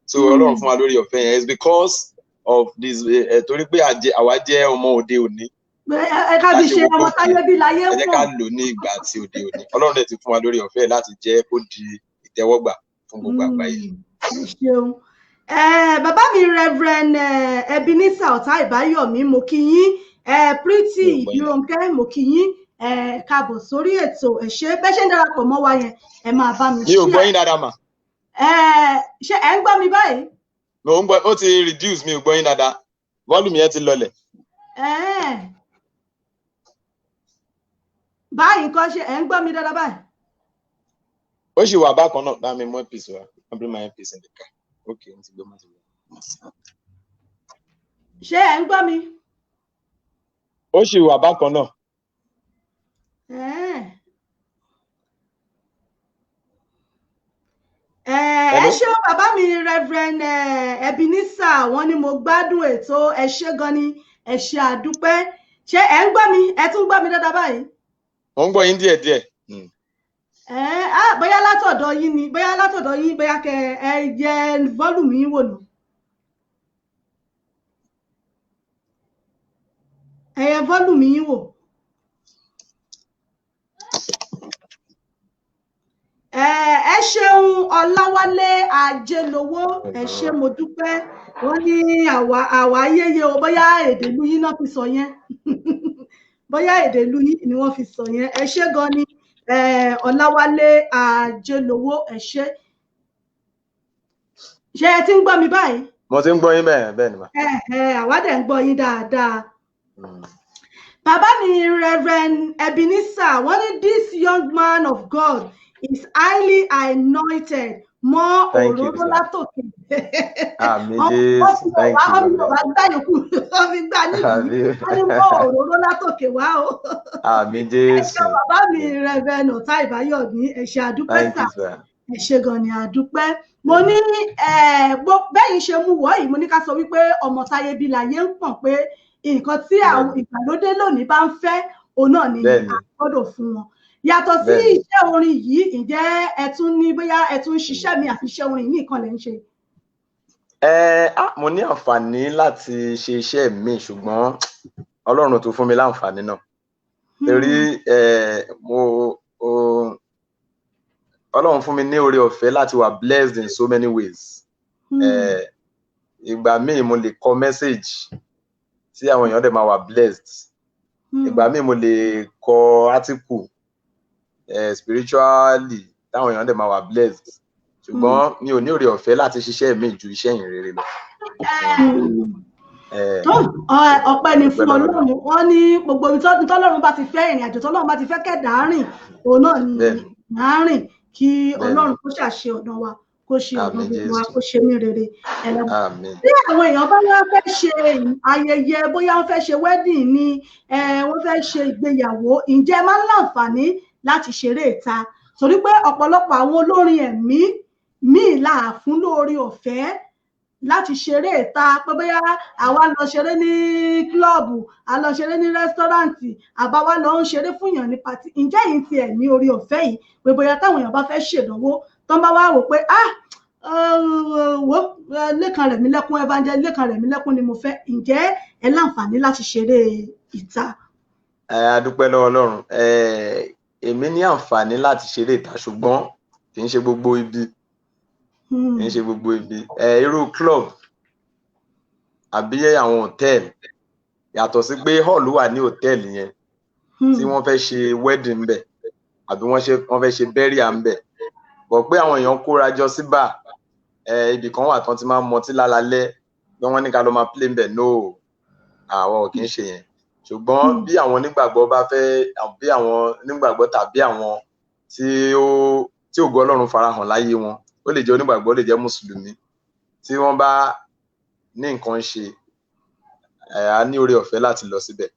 So Ọlọ́run fún wa lórí ọ̀fẹ́ yẹn. It's because of this torí pé àwa jẹ́ ọmọ òde òní. Ẹ ká fi ṣe ọmọ táyé bí láyé ń pọ̀. Ẹ jẹ́ ká lò ní ìgbà àti òde òní. Ọlọ́run dẹ̀ ti fún wa lórí ọ̀fẹ́ láti jẹ́ kó di ìtẹ́wọ́gbà fún gbogbo àgbáyé. Ẹ ṣeun. Bàbá mi Reverend Ebenezer Ọ̀tá Ìbáyọ̀mí, mo kí yín. Pretty Ronke, mo kí yín. Káàbọ̀ sórí ètò. Ẹ ṣé bẹ́ ṣe ń darapọ̀ mọ́ wa yẹn, ẹ máa bá mi ṣe. Mi ò gbọ́ yín dáadáa mà. Ṣé ẹ ń gbọ́ mi báyìí? Mo ń gbọ́, ó ti reduce, mi ò gbọ́ yín dáadáa. Volume yẹn ti lọlẹ̀. Báyìí kọ́ ṣe ẹ ń gbọ́ mi dáadáa báyìí? Ó ṣì wà bákan náà, bá mi mú earpiece wá. I'll bring my earpiece in the car. Okay, ti gbé mọ́tò lọ. Ṣé ẹ ń gbọ́ mi? Ó ṣì wà bákan náà. Ẹ ṣé bàbá mi Reverend Ebenezer, wọ́n ní mo gbádùn ètò, ẹ ṣé gan ni, ẹ ṣé àdúpẹ́. Ṣé ẹ ń gbọ́ mi? Ẹ tún gbọ́ mi dáadáa báyìí? Mo ń gbọ́ yín díẹ̀díẹ̀. Bóyá látọ̀dọ̀ yín ni, bóyá kẹ ẹ yẹ volume yín wò nù. Ẹ yẹ volume yín wò. Ẹ ṣeun Ọláwálé Ajélowó, ẹ ṣé mo dúpẹ́. Wọ́n ní àwa ayẹyẹ o, bóyá èdè ìlú yín náà fi sọ yẹn. Bóyá èdè ìlú yín ni wọ́n fi sọ yẹn. Ẹ ṣé gan ni Ọláwálé Ajélowó, ẹ ṣé. Ṣé ẹ ti ń gbọ́ mi báyìí? Mo ti ń gbọ́ yín bẹ́ẹ̀ ni mà. Àwa dẹ̀ ń gbọ́ yín dáadáa. Bàbá mi Reverend Ebenezer, wọ́n ní this young man of God is highly anointed. Mọ́ òróró látòkè. Àmín Jésù. Thank you. Wọ́n fi gbà nídìí. Wọ́n ní mọ́ òróró látòkè wá o. Àmín Jésù. Ẹ ṣé bàbá mi Reverend Ọ̀tá Ìbáyọ̀mí, ẹ ṣé àdúpẹ́ sà. Ẹ ṣé gan ni àdúpẹ́. Mo ní bẹ́yìn ṣe mú wọ́ yìí, mo ní ká sọ wípé ọmọ táyé bí láyé ń pọ̀n pé nǹkan tí àwọn ìgbàlódé lónìí bá ń fẹ́, òun náà ni a gbọ́dọ̀ fún wọn. Yàtọ̀ sí iṣẹ́ orin yìí, ǹjẹ́ ẹ tún ní bóyá ẹ tún ṣiṣẹ́ mi àfi iṣẹ́ orin yìí nìkan lẹ ń ṣe? Mo ní àǹfààní láti ṣe iṣẹ́ mi, ṣùgbọ́n Ọlọ́run tó fún mi láǹfààní náà. Torí Ọlọ́run fún mi ní oore ọ̀fẹ́ láti wà blessed in so many ways. Ìgbà míì mo lè kọ message tí àwọn èèyàn dẹ̀ máa wà blessed. Ìgbà míì mo lè kọ article spiritually táwọn èèyàn dẹ̀ máa wà blessed. Ṣùgbọ́n mi ò ní oore ọ̀fẹ́ láti ṣiṣẹ́ mi ju iṣẹ́ ìyìn rere lọ. Ọpẹ́ ni fún Ọlọ́run. Wọ́n ní gbogbo ibi tọ́lọ́run bá ti fẹ́, ìrìn àjò tọ́lọ́run bá ti fẹ́ kẹ̀dá rìn, òun náà ni à ń rìn, kí Ọlọ́run kó ṣàṣe ọ̀nà wa, kó ṣe ọ̀nà gbogbo wa, kó ṣe ní rere. Bí àwọn èèyàn bá wá fẹ́ ṣe ayẹyẹ, bóyá wọ́n fẹ́ ṣe wedding ni, wọ́n fẹ́ ṣe ìgbéyàwó, ǹjẹ́ máa ń láǹfààní láti ṣeré ìta? Torí pé ọ̀pọ̀lọpọ̀ àwọn olórin ẹ̀mí míì là fún lórí ọ̀fẹ́ láti ṣeré ìta, pé bóyá àwa lọ ṣeré ní kílọ̀bù, a lọ ṣeré ní rẹ́sítọ́ráǹtì, àbáwá lọ ń ṣeré fún èèyàn ní pàtí. Ǹjẹ́ yìí ti ẹ̀ ní orí ọ̀fẹ́ yìí pé bóyá táwọn èèyàn bá fẹ́ ṣèdánwó, tán bá wá wò pé Lékan Rẹ̀mílẹ́kún Evangelist Lékan Rẹ̀mílẹ́kún ni mo fẹ́, ǹjẹ́ ẹ láǹfààní láti ṣeré ìta? A dúpẹ́ lọ́wọ́ Ọlọ́run. Èmi ní àǹfààní láti ṣeré ìta ṣùgbọ́n kì í ṣe gbogbo ibi. Kì í ṣe gbogbo ibi. Irú club àbí àwọn hòtẹ́ẹ̀lì, yàtọ̀ sí pé hall wà ní hòtẹ́ẹ̀lì yẹn tí wọ́n fẹ́ ṣe wedding ńbẹ̀ àbí wọ́n fẹ́ ṣe burial ńbẹ̀. Bọ̀ pé àwọn èèyàn kóra jọ sí bar, ibì kan wà tán ti máa ń mọtí lálálẹ́ bí wọ́n ní ká lọ máa play ńbẹ̀. No, àwọn ò kì í ṣe yẹn. Ṣùgbọ́n bí àwọn onígbàgbọ́ bá fẹ́, bí àwọn onígbàgbọ́ tàbí àwọn tí ògo Ọlọ́run farahàn láyé wọn, ó lè jẹ́ onígbàgbọ́, ó lè jẹ́ mùsùlùmí, tí wọ́n bá ní nǹkan ṣe, a ní oore ọ̀fẹ́ láti lọ síbẹ̀.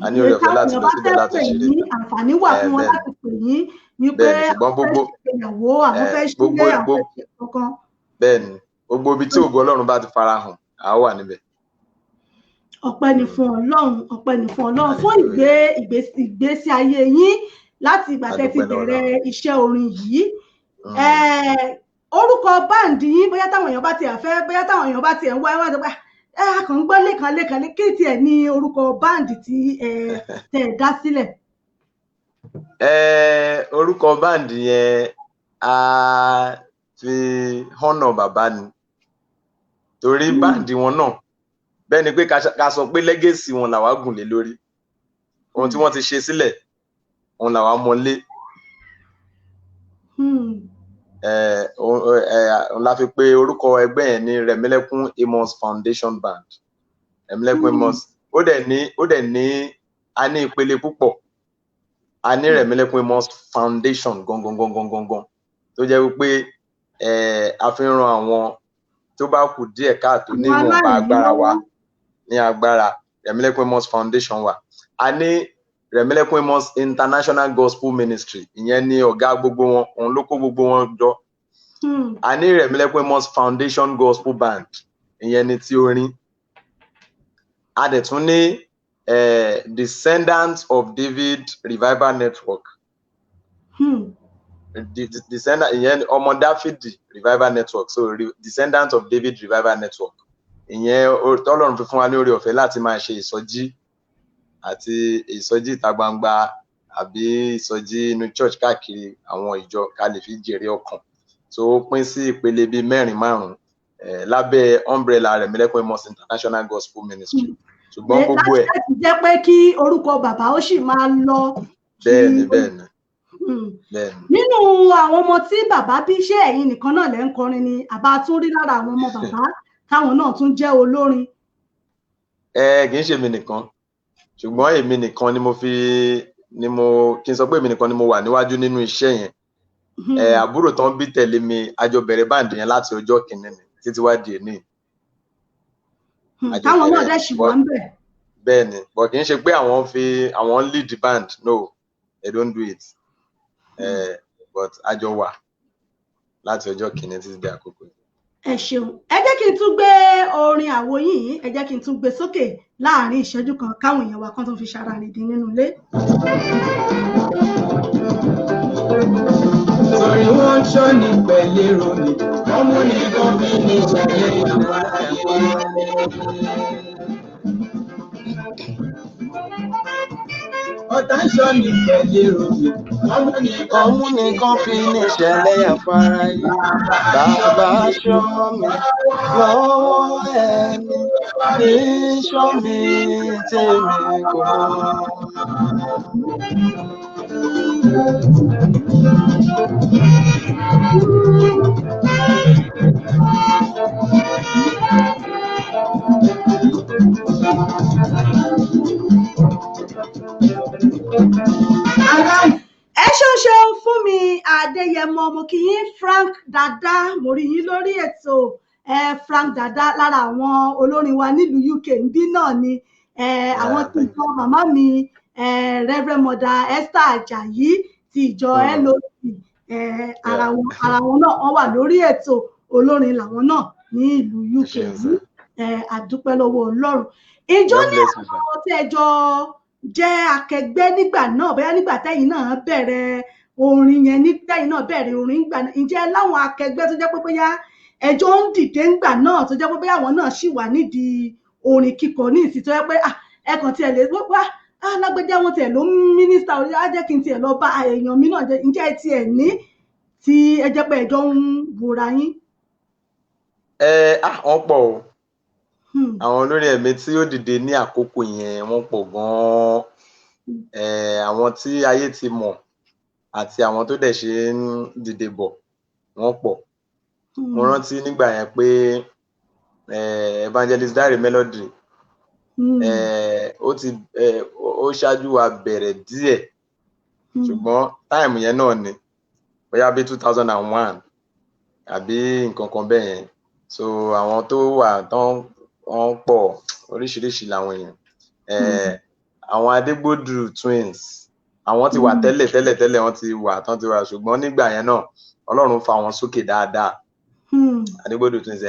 A ní oore ọ̀fẹ́ láti lọ síbẹ̀ láti ṣeré. Àǹfààní wà fún wọn láti pè yín wípé àwọn fẹ́ ṣèyàwó, àwọn fẹ́ ṣílé, àwọn fẹ́ ṣe kankan. Bẹ́ẹ̀ni, gbogbo ibi tí ògo Ọlọ́run bá ti farahàn, a wà níbẹ̀. Ọpẹ́ ni fún Ọlọ́run, ọpẹ́ ni fún Ọlọ́run fún ìgbésí ayé yín láti ìgbà tẹ́ ti bẹ̀rẹ̀ iṣẹ́ orin yìí. Orúkọ báǹdì yín, bóyá táwọn èèyàn bá tiẹ̀ fẹ́, bóyá táwọn èèyàn bá tiẹ̀ ń wá ẹwà tó bá a kàn ń gbọ́ Lékan kí tiẹ̀ ní orúkọ báǹdì tí tẹ́ dá sílẹ̀? Orúkọ báǹdì yẹn a fi honor bàbá ni, torí báǹdì wọn náà bẹ́ẹ̀ ni pé ká sọ pé legacy wọn làwa gùn lé lórí, ohun tí wọ́n ti ṣe sílẹ̀ òun làwa mọ́lé. La fi pè orúkọ ẹgbẹ́ yẹn ní Rẹ̀mílẹ́kún Amos Foundation Band. Rẹ̀mílẹ́kún Amos ó dẹ̀ ní a ní ìpele púpọ̀. A ní Rẹ̀mílẹ́kún Amos Foundation gangan tó jẹ́ wípé a fi ń ran àwọn tó bá kù díẹ̀ káàtó ní ìwọ̀nba agbára wa ní agbára. Rẹ̀mílẹ́kún Amos Foundation wà. A ní Rẹ̀mílẹ́kún Amos International Gospel Ministry, ìyẹn ni ọ̀gá gbogbo wọn, òun ló kó gbogbo wọn jọ. A ní Rẹ̀mílẹ́kún Amos Foundation Gospel Band, ìyẹn ni ti orin. A dẹ̀ tún ní Descendants of David Revival Network. Descendant, ìyẹn ọmọ Dáfídì Revival Network, so Descendants of David Revival Network. Ìyẹn tọ́lọ́run fi fún wa ní oore ọ̀fẹ́ láti máa ṣe ìsọjí àti ìsọjí ìta gbangba àbí ìsọjí inú church káàkiri àwọn ìjọ ká lè fi jèrè ọkàn. So ó pín sí ìpele bíi 4-5 lábẹ́ umbrella Rẹ̀mílẹ́kún Amos International Gospel Ministry. Ṣùgbọ́n gbogbo ẹ̀ láti jẹ́ pé kí orúkọ bàbá ó sì máa lọ. Bẹ́ẹ̀ni. Nínú àwọn ọmọ tí bàbá bí, ṣé ẹ̀yin nìkan náà lẹ́ ń kọrin ni àbá tún rí lára àwọn ọmọ bàbá táwọn náà tún jẹ́ olórin? Kì í ṣe èmi nìkan, ṣùgbọ́n èmi nìkan kí n sọ pé èmi nìkan ni mo wà níwájú nínú iṣẹ́ yẹn. Àbúrò tán bí tẹ̀lé mi, a jọ bẹ̀rẹ̀ báǹdì yẹn láti ọjọ́ kìíní títí wá di èní. Táwọn náà dẹ̀ ṣì wà ń bẹ̀. Bẹ́ẹ̀ni, but kì í ṣe pé àwọn lead the band, no, they don't do it. But a jọ wà láti ọjọ́ kìíní títí di àkókò. Ẹ ṣeun. Ẹ jẹ́ kí n tún gbé orin àwo yìí, ẹ jẹ́ kí n tún gbé sókè láàrin ìṣẹ́jú kan káwọn èèyàn wa kan tó fi ṣara rìndìn nínú ilé. Torí wọ́n ń ṣọ́ ní pẹ̀lẹ́rò ni, wọ́n mú ní kọ́bí ní ìṣẹ̀lẹ̀ ìjọba ọ̀tá ń ṣọ́ ní pẹ̀lẹ́rò ni, wọ́n mú ní kọ́bí ní ìṣẹ̀lẹ̀ àfárá yìí. Bàbá ṣọ́ mi lọ́wọ́ ẹni, ní ṣọ́ mi tèmi kò mọ̀. Ẹ ṣeun fún mi Adéyẹmọ, mo kí yín Frank Dada, mo rí yín lórí ètò. Frank Dada lára àwọn olórin wa nílùú UK níbí náà ni. Àwọn tí ìjọ màmá mi Reverend Mother Esther Ajayi ti ìjọ LOC, ara wọn náà wọ́n wà lórí ètò, olórin làwọn náà ní ìlú UK yìí. Àdúpẹ́ lọ́wọ́ Ọlọ́run. Ìjọ ní àwọn tí ẹjọ́ jẹ́ akẹgbẹ́ nígbà náà, bóyá nígbà tẹ́yìn náà bẹ̀rẹ̀ orin yẹn, nígbà tẹ́yìn náà bẹ̀rẹ̀ orin nígbà náà, ǹjẹ́ láwọn akẹgbẹ́ tó jẹ́ pé bóyá ẹjọ́ ń dìde ńgbà náà tó jẹ́ pé bóyá àwọn náà ṣì wà nídìí orin kíkọ ní ìsìn tó yẹ pé ẹkàn tiẹ̀ lè wá lágbẹ́já wọn tiẹ̀ ló ń mínísítà orí á jẹ́ kí n tiẹ̀ lọ bá èèyàn mi náà jẹ́ ǹjẹ́ tiẹ̀ ní tí ẹ jẹ́ pé ẹjọ́ ń wòra yín. Wọ́n pọ̀ o àwọn olórin ẹ̀mí tí ó dìde ní àkókò yẹn wọ́n pọ̀ gan-an àwọn tí ayé ti mọ̀ àti àwọn tó dẹ̀ ṣe ń dìde bọ̀ wọ́n pọ̀. Mo rántí nígbà yẹn pé Evangelist Dare Melody ó ṣáájú wa bẹ̀rẹ̀ díẹ̀ ṣùgbọ́n táìmù yẹn náà ni bóyá bí 2001 àbí nǹkan kan bẹ́ẹ̀ yẹn so àwọn tó wà tán wọ́n pọ̀ oríṣiríṣi làwọn èèyàn àwọn Adégbòdù twins àwọn ti wà tẹ́lẹ̀ wọ́n ti wà tán ti wà ṣùgbọ́n nígbà yẹn náà Ọlọ́run fa wọn sókè dáadáa Adégbòdù twins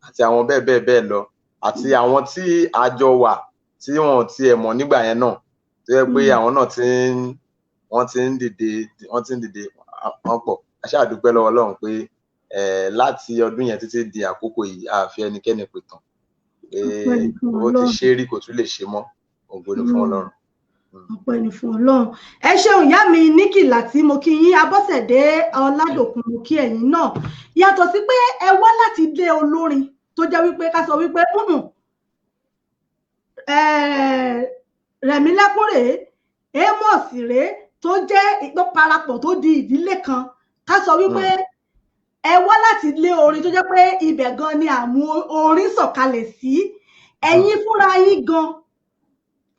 àti àwọn bẹ́ẹ̀ lọ àti àwọn tí àjọ wà tí wọ́n ti ẹ̀ mọ̀ nígbà yẹn náà tó yẹ pé àwọn náà wọ́n ti ń dìde wọ́n pọ̀ a ṣáà dúpẹ́ lọ́wọ́ Ọlọ́run pé láti ọdún yẹn títí di àkókò yìí a fi ẹnikẹ́ni pè tán ó ti ṣe rí kò tún lè ṣe mọ́ ògo ni fún Ọlọ́run. Ọpẹ́ ni fún Ọlọ́run. Ẹ ṣeun ìyá mi Níkìlà tí mo kí yín Abọ́sẹ̀dé Ọládòkun mo kí ẹ̀yin náà yàtọ̀ sí pé ẹ wá láti ilé olórin tó jẹ́ wípé ká sọ wípé Rẹ̀mílẹ́kún rèé Amos rèé tó jẹ́ tó parapọ̀ tó di ìdílé kan ká sọ wípé ẹ wá láti ilé orin tó jẹ́ pé ibẹ̀ gan ni àwọn orin sọ̀kalẹ̀ sí ẹ̀yin fúnra yín gan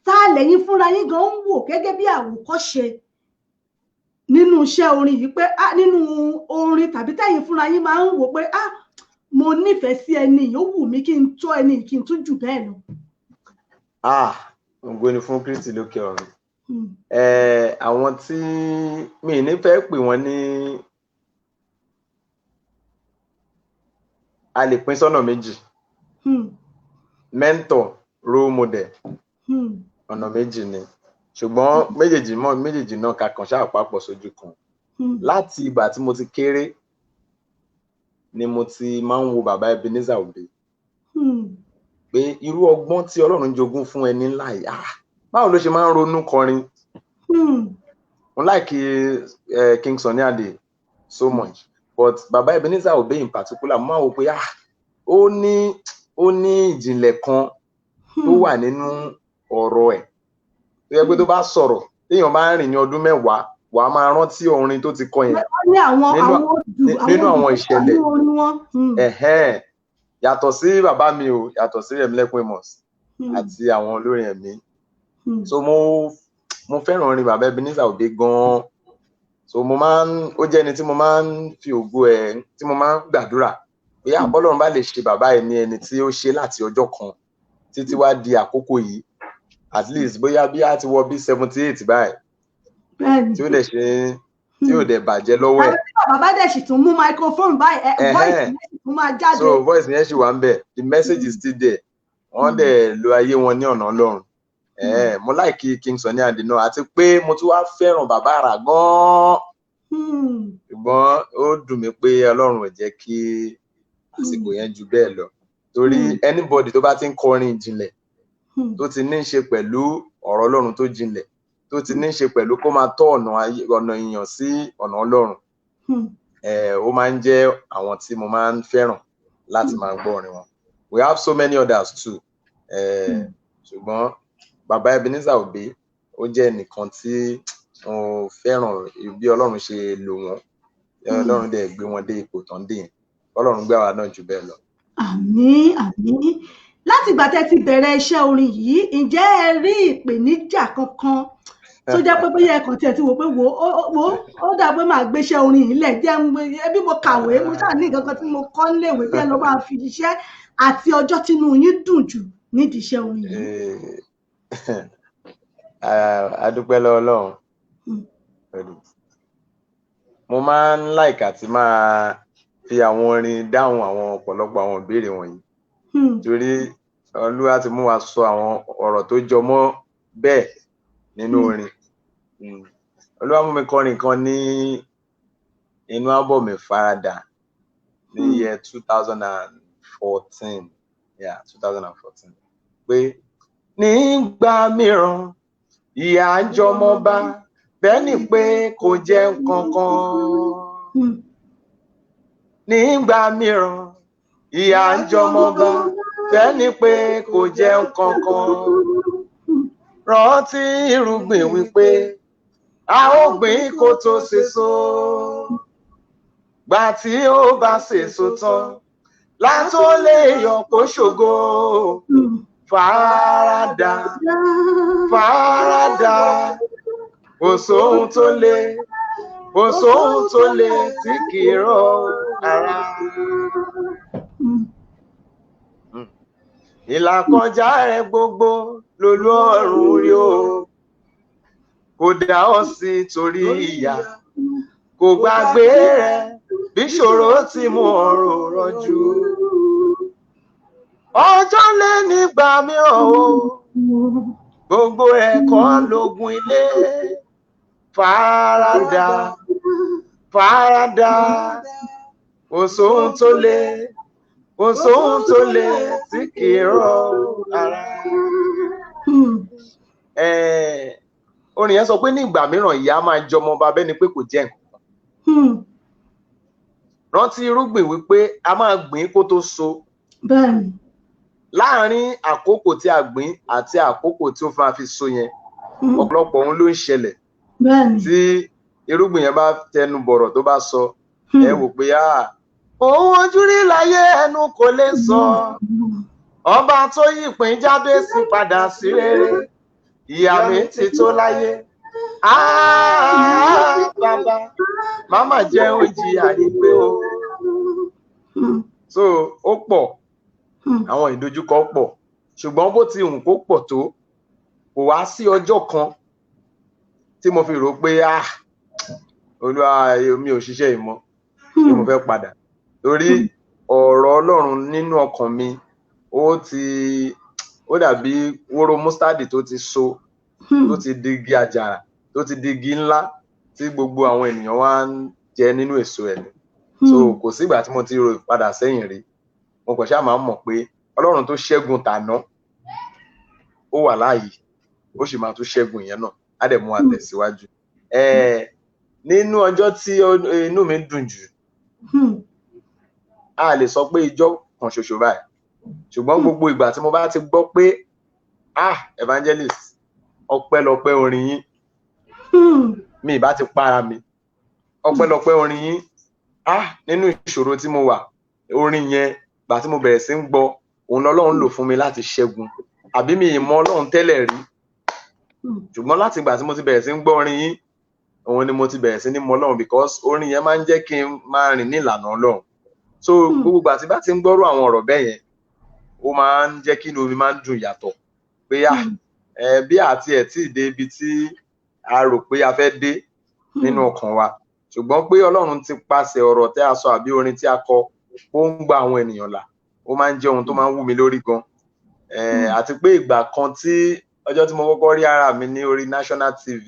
tá lẹ́yìn fúnra yín gan ń wò gẹ́gẹ́ bí àwòkọ́ṣe nínú iṣẹ́ orin yìí pé nínú orin tàbí tẹ̀yin fúnra yín máa ń wò pé mo nífẹ̀ẹ́ sí ẹni yóò wù mí kí n tó ẹni kí n tún jù bẹ́ẹ̀ lọ. Ògo ni fún Kristi lókè ọ̀run. Àwọn tí mi ní fẹ́ pè wọ́n ní a lè pín sọ́nà méjì mentor role model ọ̀nà méjì ni ṣùgbọ́n méjèèjì náà ká kàn ṣáà papọ̀ sójú kan láti ìgbà tí mo ti kéré ni mo ti máa ń wo bàbá Ebenezer Obey pé irú ọgbọ́n tí Ọlọ́run jogún fún ẹni ńlá yìí báwo ló ṣe máa ń ronú kọrin mo like King Sunny Adé so much but bàbá Ebenezer Obey in particular mo máa wò pé ó ní ìjìnlẹ̀ kan tó wà nínú ọ̀rọ̀ ẹ̀ tó yẹ pé tó bá sọ̀rọ̀ téèyàn bá ń rìn ní ọdún 10 wàá máa rántí orin tó ti kọ yẹn nínú àwọn ìṣẹ̀lẹ̀ yàtọ̀ sí bàbá mi o yàtọ̀ sí Rẹ̀mílẹ́kún Amos àti àwọn olórin ẹ̀mí so mo fẹ́ràn orin bàbá Ebenezer Obey gan-an so ó jẹ́ ẹni tí mo máa ń fi ògo ẹ̀ tí mo máa ń gbàdúrà pé Ọlọ́run bá lè ṣe bàbá ẹ̀ ní ẹni tí ó ṣe láti ọjọ́ kan títí wá di àkókò yìí at least bóyá bí a ti wọ bí 78 báyìí tí ó dẹ̀ ṣe tí ó dẹ̀ bàjẹ́ lọ́wọ́ ẹ̀. Bàbá dẹ̀ sì tún mú microphone báyìí voice yẹn sì tún máa jáde. So voice yẹn sì wà ń bẹ̀ the message is still there wọ́n dẹ̀ lo ayé wọn ní ọ̀nà Ọlọ́run. Mo like King Sunny Adé náà àti pé mo tún wá fẹ́ràn bàbá àrà gan-an ṣùgbọ́n ó dùn mí pé Ọlọ́run ò jẹ́ kí àsìkò yẹn ju bẹ́ẹ̀ lọ torí anybody tó bá ti ń kọrin ìjìnlẹ̀ tó ti ní í ṣe pẹ̀lú ọ̀rọ̀ Ọlọ́run tó jinlẹ̀ tó ti ní í ṣe pẹ̀lú kó máa tọ́ ọ̀nà èèyàn sí ọ̀nà Ọlọ́run ó máa ń jẹ́ àwọn tí mo máa ń fẹ́ràn láti máa gbọ́ orin wọn. We have so many others too ṣùgbọ́n bàbá Ebenezer Obey ó jẹ́ ẹnìkan tí mo fẹ́ràn bí Ọlọ́run ṣe lò wọ́n Ọlọ́run dẹ̀ gbé wọn dé ipò tán dé yẹn Ọlọ́run gbé àwa náà jù bẹ́ẹ̀ lọ. Àmín àmín. Láti ìgbà tẹ́ ti bẹ̀rẹ̀ iṣẹ́ orin yìí ǹjẹ́ ẹ rí ìpèníjà kankan tó jẹ́ pé bóyá ẹ̀kan tí ẹ ti wò pé ó dà pé máa gbéṣẹ́ orin yìí lẹ̀ jẹ́ ẹbí mo kàwé mo ṣáà ní nǹkan kan tí mo kọ́ níléèwé bí ẹ lọ́ máa fi iṣẹ́ àti ọjọ́ tínú yín dùn jù nídìí iṣẹ́ orin yìí. A dúpẹ́ lọ́wọ́ Ọlọ́run mo máa ń like àti máa fi àwọn orin dáhùn àwọn ọ̀pọ̀lọpọ̀ àwọn ìbéèrè wọ̀nyí torí Olúwa ti mú wa sọ àwọn ọ̀rọ̀ tó jọ mọ́ bẹ́ẹ̀ nínú orin. Olúwa mú mi kọrin kan ní inú ábọ̀mù Ìfaradà ní year 2014 yeah 2014 pé nígbà mìíràn ìyà ń jọmọba bẹ́ẹ̀ ni pé kò jẹ́ nǹkan kan. Nígbà mìíràn ìyà ń jọmọba bẹ́ẹ̀ ni pé kò jẹ́ nǹkan kan. Rántí irúgbìn wípé a ó gbìn kó tó sèso. Gbà tí ó bá sèso tán látó lè yọ kó ṣògo. Fàràdà fàràdà kò sóhun tó le kò sóhun tó le tí kì í rọ ara. Ìlàkọjá rẹ gbogbo lolú ọ̀run rí o, kò dá ọ sí torí ìyà, kò gbàgbé rẹ bí ṣòro ti mú ọrùn rọ̀jò. Ọjọ́ lé nígbà mìíràn o, gbogbo ẹ̀kọ́ lógun ilé. Fàràdà fàràdà kò sóhun tó le kò sóhun tó le tí kì í rọ ara. Orin yẹn sọ pé ní ìgbà mìíràn ìyà máa jọmọba bẹ́ẹ̀ ni pé kò jẹ́ nǹkan. Rántí irúgbìn wípé a máa gbìn kó tó so. Bẹ́ẹ̀ni. Láàárín àkókò tí a gbìn àti àkókò tí ó máa fi so yẹn, ọ̀pọ̀lọpọ̀ ohun ló ń ṣẹlẹ̀. Bẹ́ẹ̀ni. Tí irúgbìn yẹn bá tẹnu bọ̀rọ̀ tó bá sọ, ẹ wò pé ohun ojú rí láyé ẹnu kò lè sọ. Ọba tó yí ìpín Jábésì padà sí rere, ìyà mi ti tó láyé. Bàbá màmá jẹ́ ìjìyà yìí pé o. So ó pọ̀, àwọn ìdojúkọ pọ̀, ṣùgbọ́n bó ti hùn kó pọ̀ tó, kò wá sí ọjọ́ kan tí mo fi rò pé Olúwa mi ò ṣiṣẹ́ ìmọ̀ tí mo fẹ́ padà. Torí ọ̀rọ̀ Ọlọ́run nínú ọkàn mi ó dàbí wóró mustadi tó ti so, tó ti di igi àjàrà, tó ti di igi ńlá tí gbogbo àwọn ènìyàn wá ń jẹ nínú èso ẹ̀ ni. So kò sígbà tí mo ti rò padà sẹ́yìn rí. Mo kàn ṣáà máa ń mọ̀ pé Ọlọ́run tó ṣẹ́gun tàná ó wà láàyè, ó sì máa tún ṣẹ́gun ìyẹn náà, á dẹ̀ mú wa tẹ̀síwájú. Nínú ọjọ́ tí inú mi dùn jù, a lè sọ pé ijọ́ kan ṣoṣo báyìí, ṣùgbọ́n gbogbo ìgbà tí mo bá ti gbọ́ pé evangelist ọpẹ́lọpẹ́ orin yín, mi ìbá ti para mi. Ọpẹ́lọpẹ́ orin yín, nínú ìṣòro tí mo wà, orin yẹn gbà tí mo bẹ̀rẹ̀ sí ń gbọ́, òun lọ́lọ́run lò fún mi láti ṣẹ́gun. Àbí mi ì mọ Ọlọ́run tẹ́lẹ̀ rí, ṣùgbọ́n láti ìgbà tí mo ti bẹ̀rẹ̀ sí ń gbọ́ orin yín, òun ni mo ti bẹ̀rẹ̀ sí ní mọ Ọlọ́run, because orin yẹn máa ń jẹ́ kí n máa rìn ní ìlànà Ọlọ́run. So gbogbo ìgbà tí bá ti ń gbọ́rú àwọn ọ̀rọ̀ bẹ́ẹ̀ yẹn, ó máa ń jẹ́ kí inú mi máa ń dùn yàtọ̀ pé bí àti ẹ̀ tí ì dé ibi tí a rò pé a fẹ́ dé nínú ọkàn wa, ṣùgbọ́n pé Ọlọ́run ti pàṣẹ ọ̀rọ̀ tí a sọ àbí orin tí a kọ, ó ń gba àwọn ènìyàn là, ó máa ń jẹ́ ohun tó máa ń wú mi lórí gan. Àti pé ìgbà kan tí ọjọ́ tí mo kọ́kọ́ rí ara mi ní orí National TV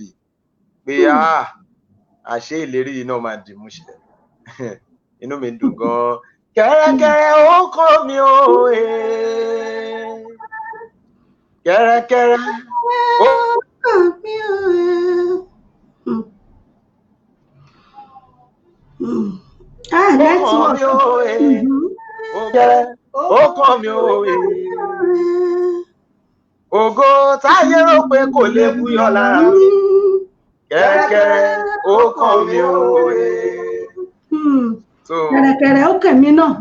pé àṣé ìlérí yìí náà máa dìmú ṣẹ. Inú mi dùn gan. Kẹ́rẹ́kẹ́rẹ́ ó kọ́ mi o, kẹ́rẹ́kẹ́rẹ́ ó kọ́ mi o. Ó kọ́ mi o, ògo táyé rò pé kò lè búyọ lára mi. Kẹ́rẹ́kẹ́rẹ́ ó kọ́ mi o. Kẹ̀rẹ̀kẹ̀rẹ̀ ó kẹ̀mí náà.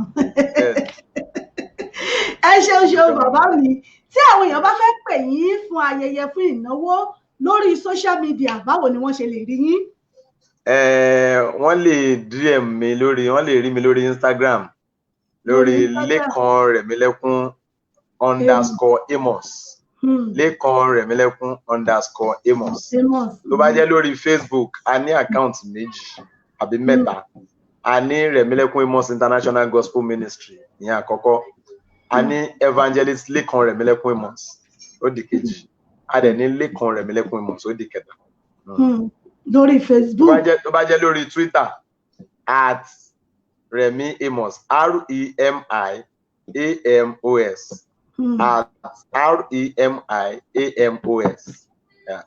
Ẹ ṣeun bàbá mi. Tí àwọn èèyàn bá fẹ́ pè yín fún ayẹyẹ fún ìnáwó lórí social media, báwo ni wọ́n ṣe lè rí yín? Wọ́n lè DM mi wọ́n lè rí mi lórí Instagram lórí Lékan Rẹ̀mílẹ́kún _Amos. Lékan Rẹ̀mílẹ́kún _Amos. Tó bá jẹ́ lórí Facebook, a ní àkáǹtì méjì àbí mẹ́ta. A ní Rẹ̀mílẹ́kún Amos International Gospel Ministry ní àkọ́kọ́. A ní Evangelist Lékan Rẹ̀mílẹ́kún Amos, ó di kejì. A dẹ̀ ní Lékan Rẹ̀mílẹ́kún Amos, ó di kẹta. Lórí Facebook. Tó bá jẹ́ lórí Twitter Remi Amos, REMIAMOS, at REMIAMOS. Yeah.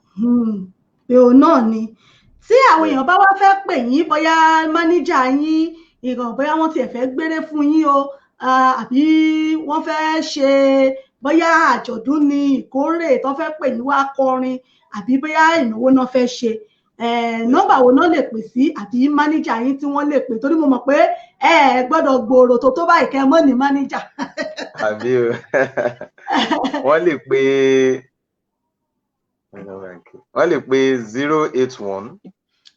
Èò náà ni. Tí àwọn èèyàn bá wá fẹ́ pè yín bóyá mánéjà yín ìràn bóyá wọ́n tiẹ̀ fẹ́ gbére fún yín o àbí wọ́n fẹ́ ṣe bóyá àjọ̀dún ni ìkórè tó fẹ́ pè yín wá kọrin àbí bóyá ìnáwó náà fẹ́ ṣe nọ́mbà wo náà lè pè sí àbí mánéjà yín tí wọ́n lè pè torí mo mọ̀ pé ẹ gbọ́dọ̀ gbòòrò tó báyìí kẹ́ mọ́ ní mánéjà. Àbí o wọ́n lè pè 081.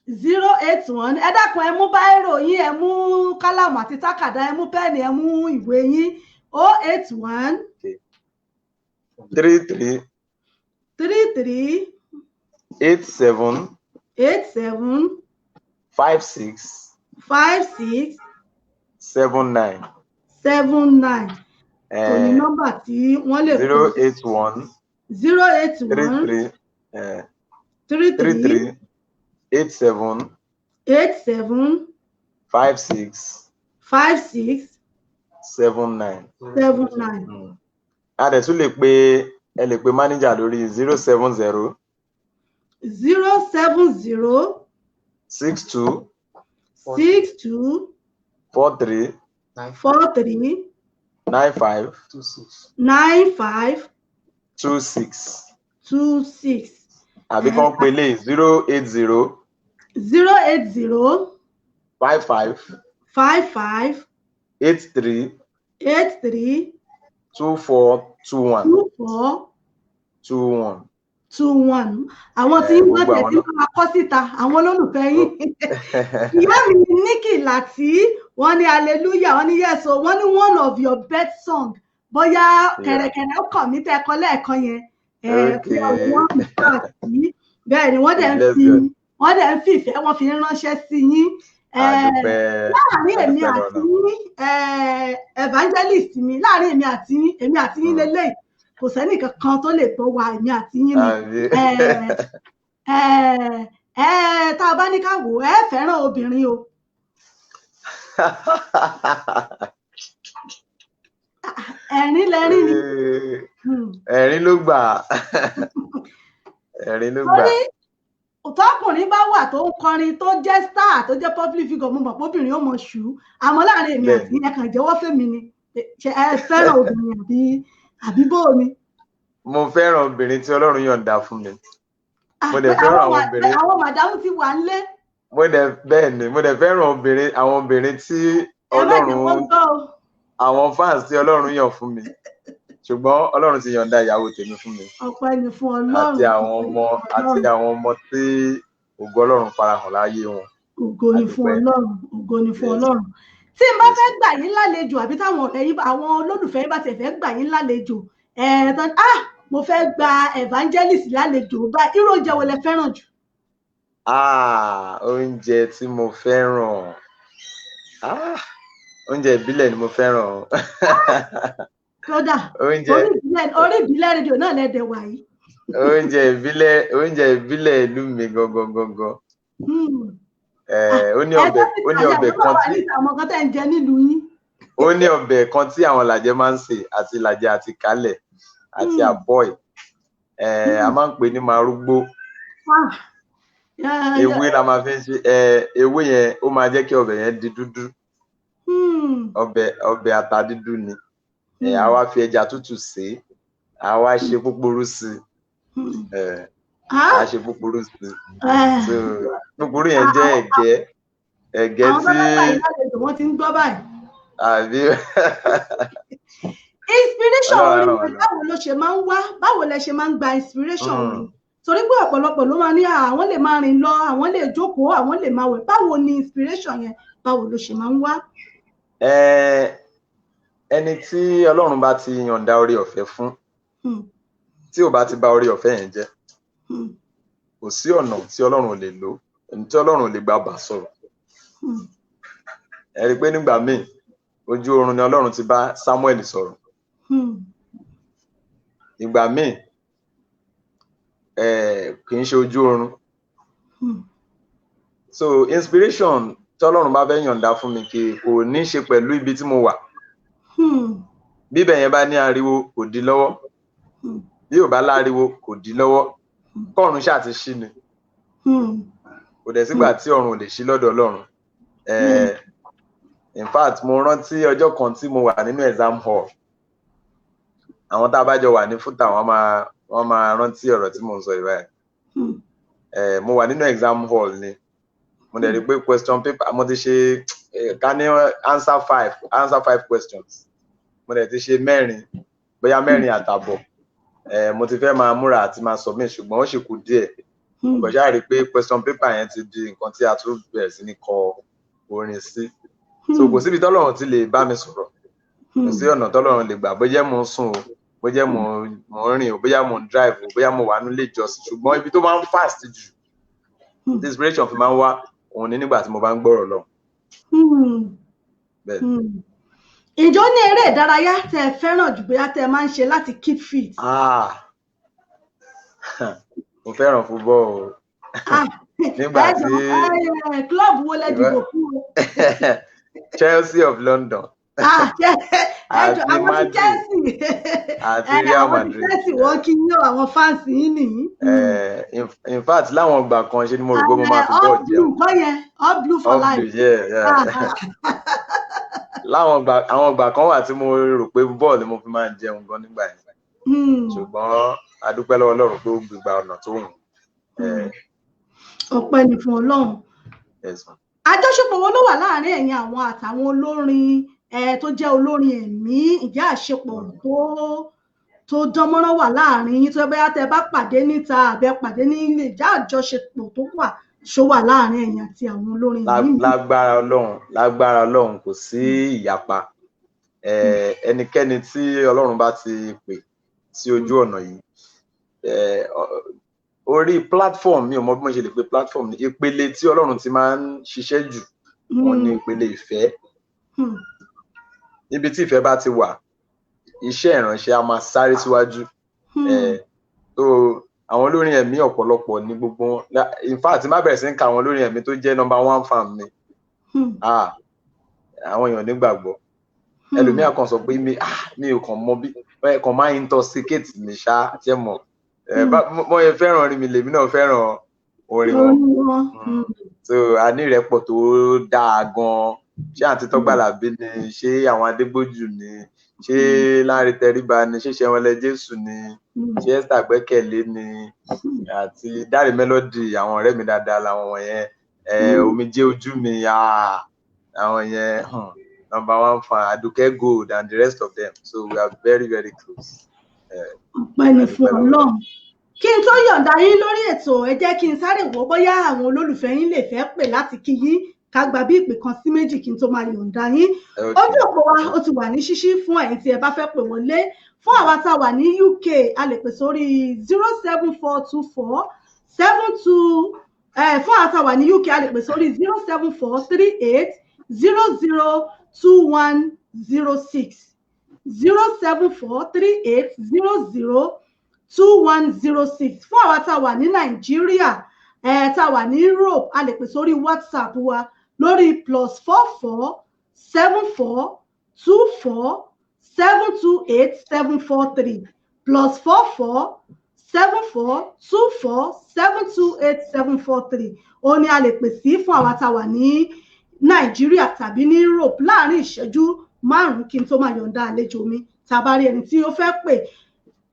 081 ẹ dákun ẹ mú báírò yín ẹ mú kálámù àti tákàdá ẹ mú pẹ́ẹ̀nì ẹ mú ìwé yín 081 33 87 56 79. Kò ní nọ́mbà tí wọ́n lè pè. 081 33 87 56 79. A dẹ̀ tún lè pe ẹ lè pe mánéjà lórí 070 62 43 95 26. Àbí kàn pè lé 080 55 83 24 21. Àwọn tí ń gbọ́ tẹ̀ tí wọ́n máa kọ́ síta àwọn olólùfẹ́ yín. Ìyá mi Nikki Lati wọ́n ní hallelujah wọ́n ní yes o wọ́n ní one of your best song bóyá kẹ̀rẹ̀kẹ̀rẹ̀ ó kàn mí tẹ́ ẹ̀kọ́ lẹ́ẹ̀kan yẹn. Bẹ́ẹ̀ ni wọ́n dẹ̀ ń fi ìfẹ́ wọn fi ránṣẹ́ sí yín. Láàárín èmi àti yín evangelist mi láàárín èmi àti yín lélẹ́yìí kò sẹ́ni kankan tó lè tó wa èmi àti yín ni tá a bá ní ká wò ẹ fẹ́ràn obìnrin o. Ẹ̀rín lẹ́rìn ni. Ẹ̀rín ló gbà. Torí tọkùnrin bá wà tó ń kọrin tó jẹ́ star tó jẹ́ public figure mo mọ̀ pé obìnrin ó mọ̀ ṣù àmọ́ láàárín èmi àti yín ẹ kàn jẹ́wọ́ fẹ́mi ni ẹ fẹ́ràn obìnrin àbí bó ni. Mo fẹ́ràn obìnrin tí Ọlọ́run yọ̀ǹda fún mi. Mo dẹ̀ fẹ́ràn àwọn obìnrin. Àwọn màdámù ti wà nílé. Bẹ́ẹ̀ ni mo dẹ̀ fẹ́ràn àwọn obìnrin tí Ọlọ́run àwọn fans tí Ọlọ́run yàn fún mi. Ṣùgbọ́n Ọlọ́run ti yọ̀ǹda ìyàwó tèmi fún mi. Ọpẹ́ ni fún Ọlọ́run. Àti àwọn ọmọ tí ògo Ọlọ́run farahàn láyé wọn. Ògo ni fún Ọlọ́run. Tí n bá fẹ́ gbà yín lálejò àbí táwọn ọ̀rẹ́ yín àwọn olólùfẹ́ yín bá tẹ̀ fẹ́ gbà yín lálejò mo fẹ́ gba evangelist lálejò báyìí irú oúnjẹ wo lẹ fẹ́ràn jù? Oúnjẹ tí mo fẹ́ràn oúnjẹ ìbílẹ̀ ni mo fẹ́ràn. Kódà orí ìbílẹ̀ rédíò náà lẹ́dẹ̀ wà yìí. Oúnjẹ ìbílẹ̀ ìlú mi gangan. Ó ní ọbẹ̀ kan tí àwọn kan tẹ̀ ń jẹ nílùú yín. Ó ní ọbẹ̀ kan tí àwọn làjẹ́ máa ń sè àti làjẹ́ àti kálẹ̀ àti àbọ̀ì. A máa ń pè ní marúgbó. Ewé la máa fi ń ṣe ewé yẹn ó máa jẹ́ kí ọbẹ̀ yẹn di dúdú. Ọbẹ̀ ata dídú ni. A wá fi ẹja tútù sè é. A wá ṣe púpurú sí i. A ṣe púpurú sí i. Púpurú yẹn jẹ́ ẹ̀gẹ́ tí. Wọ́n ti ń gbọ́ báyìí. Àbí. Inspiration orin báwo ló ṣe máa ń wá báwo lẹ ṣe máa ń gba inspiration orin torí pé ọ̀pọ̀lọpọ̀ ló máa ní àwọn lè máa rìn lọ àwọn lè jókòó àwọn lè máa wẹ̀ báwo ni inspiration yẹn báwo ló ṣe máa ń wá. Ẹni tí Ọlọ́run bá ti yọ̀ǹda orí ọ̀fẹ́ fún tí ò bá ti bà orí ọ̀fẹ́ yẹn jẹ́ kò sí ọ̀nà tí Ọlọ́run ò lè lò ẹni tí Ọlọ́run ò lè gbà bá sọ̀rọ̀. Ẹ rí i pé nígbà míì ojú oorun ni Ọlọ́run ti bá Samuel sọ̀rọ̀. Ìgbà míì kì í ṣe ojú oorun. So inspiration tọ́lọ́run bá fẹ́ yọ̀ǹda fún mi kí kò ní ṣe pẹ̀lú ibi tí mo wà. Bíbẹ̀ yẹn bá ní ariwo kò dí lọ́wọ́, bí ò bá láriwo kò dí lọ́wọ́, kọ́run ṣáà ti ṣí ni. Kò dẹ̀ sígbà tí ọ̀run ò lè ṣí lọ́dọ̀ Ọlọ́run. In fact mo rántí ọjọ́ kan tí mo wà nínú exam hall, àwọn tá a bá jọ wà ní fúta wọ́n máa rántí ọ̀rọ̀ tí mo ń sọ yìí báyìí. Mo wà nínú exam hall ni mo dẹ̀ rí pé question paper mo ti ṣe ká ní answer five questions, mo dẹ̀ ti ṣe bóyá mẹ́rin àtàbọ̀. Mo ti fẹ́ máa múra àti máa submit ṣùgbọ́n ó ṣì kù díẹ̀. Mo ṣáà rí pé question paper yẹn ti di nǹkan tí a tún bẹ̀rẹ̀ sí ní kọ orin sí. So kò síbi tọ́lọ́run ti lè bá mi sọ̀rọ̀, kò sí ọ̀nà tọ́lọ́run lè gbà, bóyá mo ń sùn o, bóyá mo ń rìn o, bóyá mo ń drive o, bóyá mo wà nílé ìjọsìn, ṣùgbọ́n ibi tó máa ń fast jù tí inspiration fi máa ń wá òun ní nígbà tí mo bá ń gbọ́rọ̀ lọ. Ìjọ ní eré ìdárayá tẹ́ ẹ fẹ́ràn jù bóyá tẹ́ ẹ máa ń ṣe láti keep fit? Mo fẹ́ràn football o. Nígbà tí club wo lẹ dìbò fún o? Chelsea of London. Àti Madrid àti Real Madrid. Chelsea wọ́n kí yín àwọn fans yín nìyí. In fact láwọn ìgbà kan ṣe ni mo rò pé mo máa fi bọ́ọ̀ jẹun. All blue for life. Láwọn ìgbà kan wà tí mo rò pé bọ́ọ̀ ni mo fi máa ń jẹun gan nígbà yẹn. Ṣùgbọ́n a dúpẹ́ lọ́wọ́ Ọlọ́run pé ó gbégbá ọ̀nà tó wù. Ọpẹ́ ni fún Ọlọ́run. Àjọṣepọ̀ wo ló wà láàárín ẹ̀yin àwọn àtàwọn olórin tó jẹ́ olórin ẹ̀mí? Ìjà àṣepọ̀ tó dánmọ́rán wà láàárín yín tó bẹ́yà tẹ́ bá pàdé níta àbí pàdé ní ilé, ìjà àjọṣepọ̀ tó wà ṣó wà láàárín ẹ̀yin àti àwọn olórin ẹ̀mí? Lágbára Ọlọ́run kò sí ìyapa. Ẹnikẹ́ni tí Ọlọ́run bá ti pè sí ojú ọ̀nà yìí, orí platform mi ò mọ bí mo ṣe lè pe platform ní ìpele tí Ọlọ́run ti máa ń ṣiṣẹ́ jù wọ́n ní ìpele ìfẹ́. Níbi tí ìfẹ́ bá ti wà, iṣẹ́ ìránṣẹ́ a máa sáré síwájú. So àwọn olórin ẹ̀mí ọ̀pọ̀lọpọ̀ ní gbogbo wọn. In fact má bẹ̀rẹ̀ sí ń ka àwọn olórin ẹ̀mí tó jẹ́ number 1 fan mi. Àwọn èèyàn nígbàgbọ́. Ẹlòmíà kan sọ pé mi ò kàn mọ bí kàn máa intoxicate mi ṣá jẹ́ mọ̀. Mo yẹ fẹ́ràn orin mi lèmi náà fẹ́ràn orin wọn. So a ní ìrẹ́pọ̀ tó dáa gan. Ṣé àǹtí Tọ́gbàlàbí ni, ṣé àwọn Adégbójú ni, ṣé Láńrè Tẹríba ni, ṣé Ṣẹ́wọ̀lẹ̀ Jésù ni, ṣé Esther Gbẹ́kẹ̀lé ni, àti Dáre Melody, àwọn ọ̀rẹ́ mi dáadáa làwọn wọ̀nyẹn. Omijé Ojú mi, àwọn yẹn number 1 fan, Aduke Gold and the rest of them. So we are very very close. Ọpẹ́ ni fún Ọlọ́run. Kí n tó yọ̀ǹda yín lórí ètò, ẹ jẹ́ kí n sáré wò bóyá àwọn olólùfẹ́ yín lè fẹ́ pè láti kí yín ká gba bí ìpè kan sí méjì kí n tó máa yọ̀ǹda yín. Ojú òpó wa ó ti wà ní ṣíṣí fún ẹ̀yin tí ẹ bá fẹ́ pè wọlé. Fún àwa tá a wà ní UK, a lè pè sórí 07424 72 fún àwa tá a wà ní UK, a lè pè sórí 07438 002106 07438 002106. Fún àwa tá a wà ní Nàìjíríà, tá a wà ní Europe, a lè pè sórí WhatsApp wa lórí +44 74 24 728 743 +44 74 24 728 743. Ó ní a lè pè sí fún àwa tá a wà ní Nàìjíríà tàbí ní Europe láàárín ìṣẹ́jú 5 kí n tó máa yọ̀ǹda àlejò mi tá a bá rí ẹni tí ó fẹ́ pè.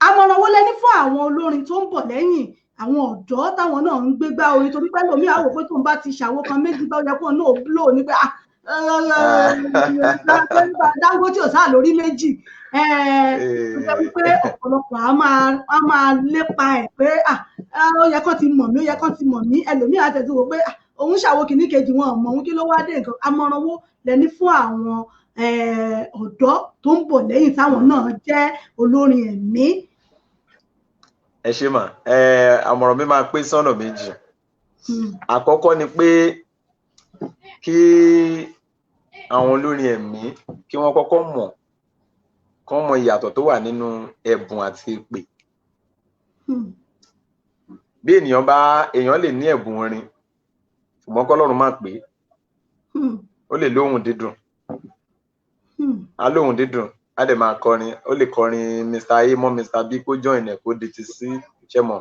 Àmọ̀ràn wo lẹ ní fún àwọn olórin tó ń bọ̀ lẹ́yìn, àwọn ọ̀dọ́ táwọn náà ń gbégbá orin, torí pé lómi àwò pé tó ń bá ti ṣàwo kan méjì bá yẹ kó náà blow ní pé Dangote ò sáà lórí méjì. Jẹ́ wípé ọ̀pọ̀lọpọ̀ á máa lépa ẹ̀ pé ó yẹ kán ti mọ̀ mí, ó yẹ kán ti mọ̀ mí. Ẹlòmíì á tẹ̀sí wò pé òun ṣàwo kìíní kejì wọn mọ̀ òun kí ló wá dé nǹkan. Àmọ̀ràn wo lẹ ní fún àwọn ọ̀dọ́ tó ń bọ̀ lẹ́yìn táwọn náà jẹ́ olórin ẹ̀mí? Ẹ ṣé mà, àmọ̀ràn mi máa pín sọ́nà méjì. Àkọ́kọ́ ni pé kí àwọn olórin ẹ̀mí kí wọ́n kọ́kọ́ mọ ìyàtọ̀ tó wà nínú ẹ̀bùn àti ìpè. Bí èèyàn lè ní ẹ̀bùn orin ṣùgbọ́n k'Ọlọ́run má pè é. ó lè lóhùn dídùn á lóhùn dídùn á dẹ̀ máa kọrin, ó lè kọrin Mr. A mọ́ Mr. B kó join ẹ̀ kó di ti sí ṣẹ́mọ̀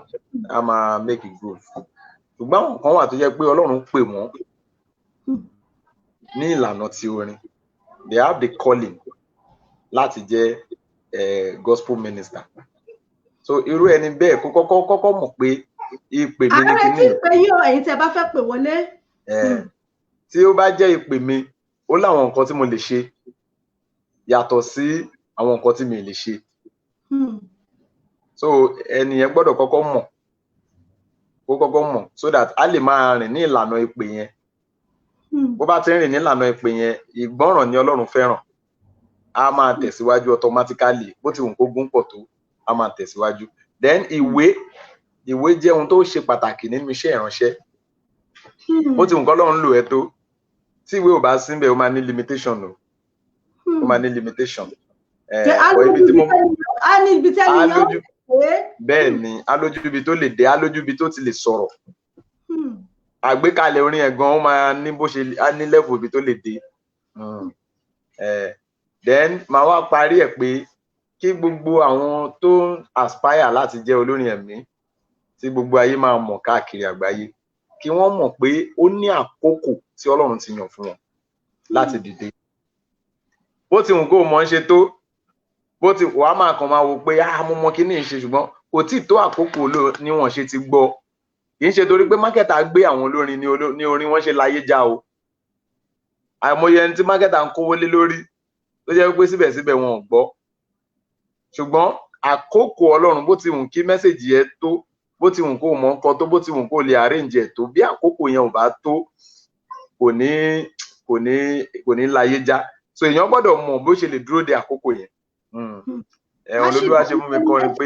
á máa make it good. Ṣùgbọ́n àwọn kan wà tó jẹ́ pé Ọlọ́run pè wọ́n ní ìlànà ti orin, they have the calling láti jẹ́ gospel minister. So irú ẹni bẹ́ẹ̀ kó kọ́kọ́ mọ̀ pé ìpè mi ní kíní. Ààrẹ tí ìpè yín o, ẹ̀yin tẹ́ bá fẹ́ pè wọlé. Tí ó bá jẹ́ ìpè mi, ó láwọn nǹkan tí mo lè ṣe yàtọ̀ sí àwọn nǹkan tí mi lè ṣe. So ẹni yẹn gbọ́dọ̀ kọ́kọ́ mọ̀ so that a lè máa rìn ní ìlànà ìpè yẹn. Bó bá ti rìn ní ìlànà ìpè yẹn, ìgbọ́ràn ni Ọlọ́run fẹ́ràn. A máa tẹ̀síwájú automatically, bó ti wù kó gún pọ̀ tó, a máa tẹ̀síwájú. Then ìwé jẹ́ ohun tó ṣe pàtàkì nínú iṣẹ́ ìránṣẹ́. Bó ti wù kó Ọlọ́run lò ẹ́ tó, tí ìwé ò bá sí ńbẹ̀, ó máa ní limitation o. Ó máa ní limitation. Bẹ́ẹ̀ ni, á lójú ibi tó lè dé, á lójú ibi tó ti lè sọ̀rọ̀. Àgbékalẹ̀ orin ẹ̀ gan, ó máa ní bó ṣe á ní level ibi tó lè dé. Then màá wá parí ẹ̀ pé kí gbogbo àwọn tó ń aspire láti jẹ́ olórin ẹ̀mí tí gbogbo ayé máa mọ̀ káàkiri àgbáyé, kí wọ́n mọ̀ pé ó ní àkókò tí Ọlọ́run ti yàn fún wọn láti dìde. Bó ti wù kó mọ̀ ń ṣe tó, bó ti wàá máa kàn máa wò pé mo mọ kí ní ìṣe, ṣùgbọ́n kò tí tó àkókò ní wọ́n ṣe ti gbọ́. Kì í ṣe torí pé mákẹ́tà gbé àwọn olórin ní orin wọ́n ṣe láyé já o. Àìmọye ẹni tí mákẹ́tà ń kówó lé lórí tó jẹ́ pé síbẹ̀síbẹ̀ wọn ò gbọ́. Ṣùgbọ́n àkókò Ọlọ́run, bó ti wù kí mẹ́sẹ̀jì ẹ tó, bó ti wù kó mọ̀ nǹkan tó, bó ti wù kó lè arrange ẹ̀ tó, bí àkókò yẹn ò bá tó, kò ní láyé já. So èèyàn gbọ́dọ̀ mọ̀ bó ṣe lè dúró de àkókò yẹn. Olúwa ṣe mú mi kọrin pé